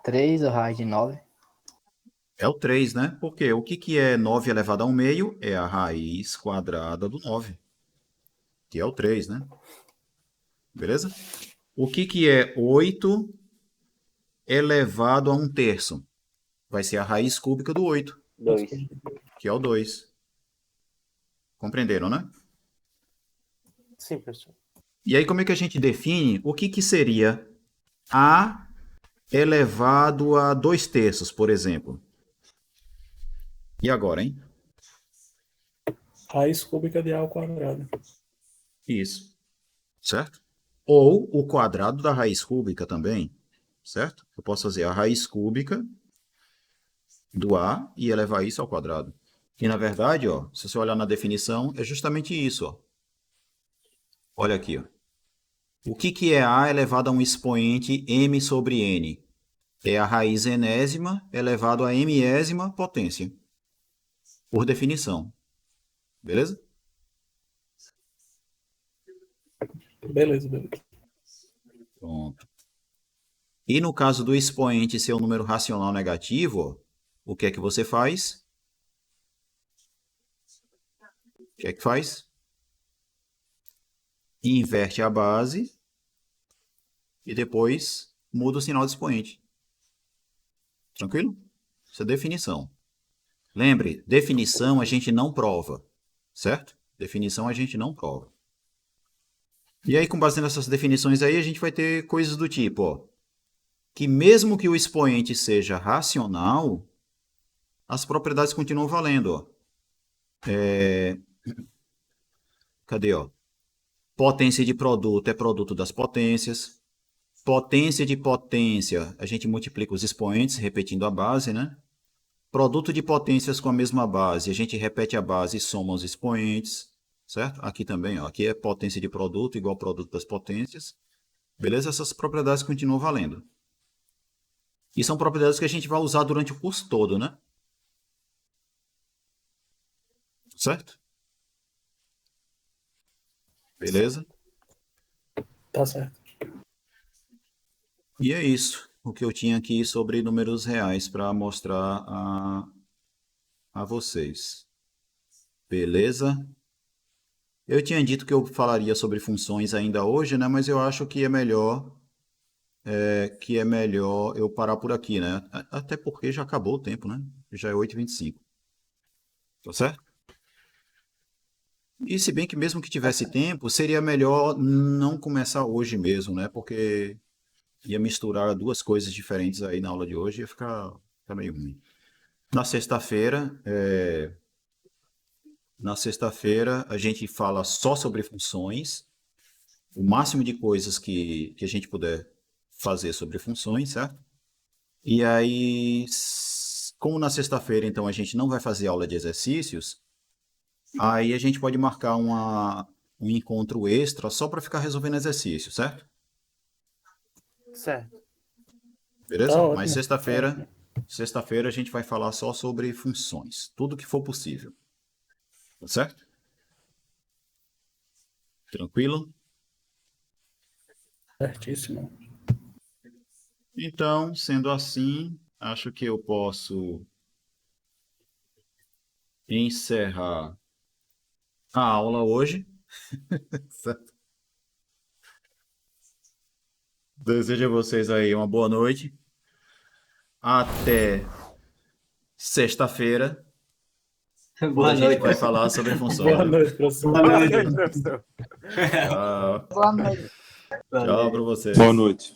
3 ou raiz de 9. É o 3, né? Porque o que que é 9 elevado a 1 meio? É a raiz quadrada do 9, que é o 3, né? Beleza? O que que é 8 elevado a 1 terço? Vai ser a raiz cúbica do 8, 2. que é o 2. Compreenderam, né? Sim, professor. E aí, como é que a gente define o que que seria A elevado a 2 terços, por exemplo? E agora, hein? Raiz cúbica de A ao quadrado. Isso. Certo? Ou o quadrado da raiz cúbica também, certo? Eu posso fazer a raiz cúbica do A e elevar isso ao quadrado. E, na verdade, ó, se você olhar na definição, é justamente isso. Ó. Olha aqui. Ó. O que que é A elevado a um expoente m sobre n? É a raiz enésima elevado a mésima potência. Por definição. Beleza? Beleza. Pronto. E no caso do expoente ser um número racional negativo, ó, o que é que você faz? O que é que faz? Inverte a base e depois muda o sinal do expoente. Tranquilo? Isso é definição. Lembre, definição a gente não prova, certo? Definição a gente não prova. E aí, com base nessas definições aí, a gente vai ter coisas do tipo, ó, que mesmo que o expoente seja racional, as propriedades continuam valendo. Ó. Cadê? Ó? Potência de produto é produto das potências. Potência de potência, a gente multiplica os expoentes repetindo a base, né? Produto de potências com a mesma base, a gente repete a base e soma os expoentes, certo? Aqui também, ó, aqui é potência de produto igual produto das potências. Beleza? Essas propriedades continuam valendo. E são propriedades que a gente vai usar durante o curso todo, né? Certo? Beleza? Tá certo. E é isso. O que eu tinha aqui sobre números reais para mostrar a vocês. Beleza? Eu tinha dito que eu falaria sobre funções ainda hoje, né? Mas eu acho que é melhor eu parar por aqui, né? Até porque já acabou o tempo, né? Já é 8h25. Tá certo? E se bem que mesmo que tivesse tempo, seria melhor não começar hoje mesmo, né? Porque ia misturar duas coisas diferentes aí na aula de hoje e ia ficar meio ruim. Na sexta-feira, a gente fala só sobre funções, o máximo de coisas que a gente puder fazer sobre funções, certo? E aí, como na sexta-feira, então, a gente não vai fazer aula de exercícios, aí a gente pode marcar um encontro extra só para ficar resolvendo exercício, certo? Certo. Beleza? Tá ótimo. Mas sexta-feira a gente vai falar só sobre funções, tudo que for possível. Tá certo? Tranquilo? Certíssimo. Então, sendo assim, acho que eu posso encerrar a aula hoje. Certo? Desejo a vocês aí uma boa noite. Até sexta-feira. Boa A gente noite. vai falar sobre funções. Boa noite, professor. Boa noite. Tchau. Boa noite. Tchau para vocês. Boa noite.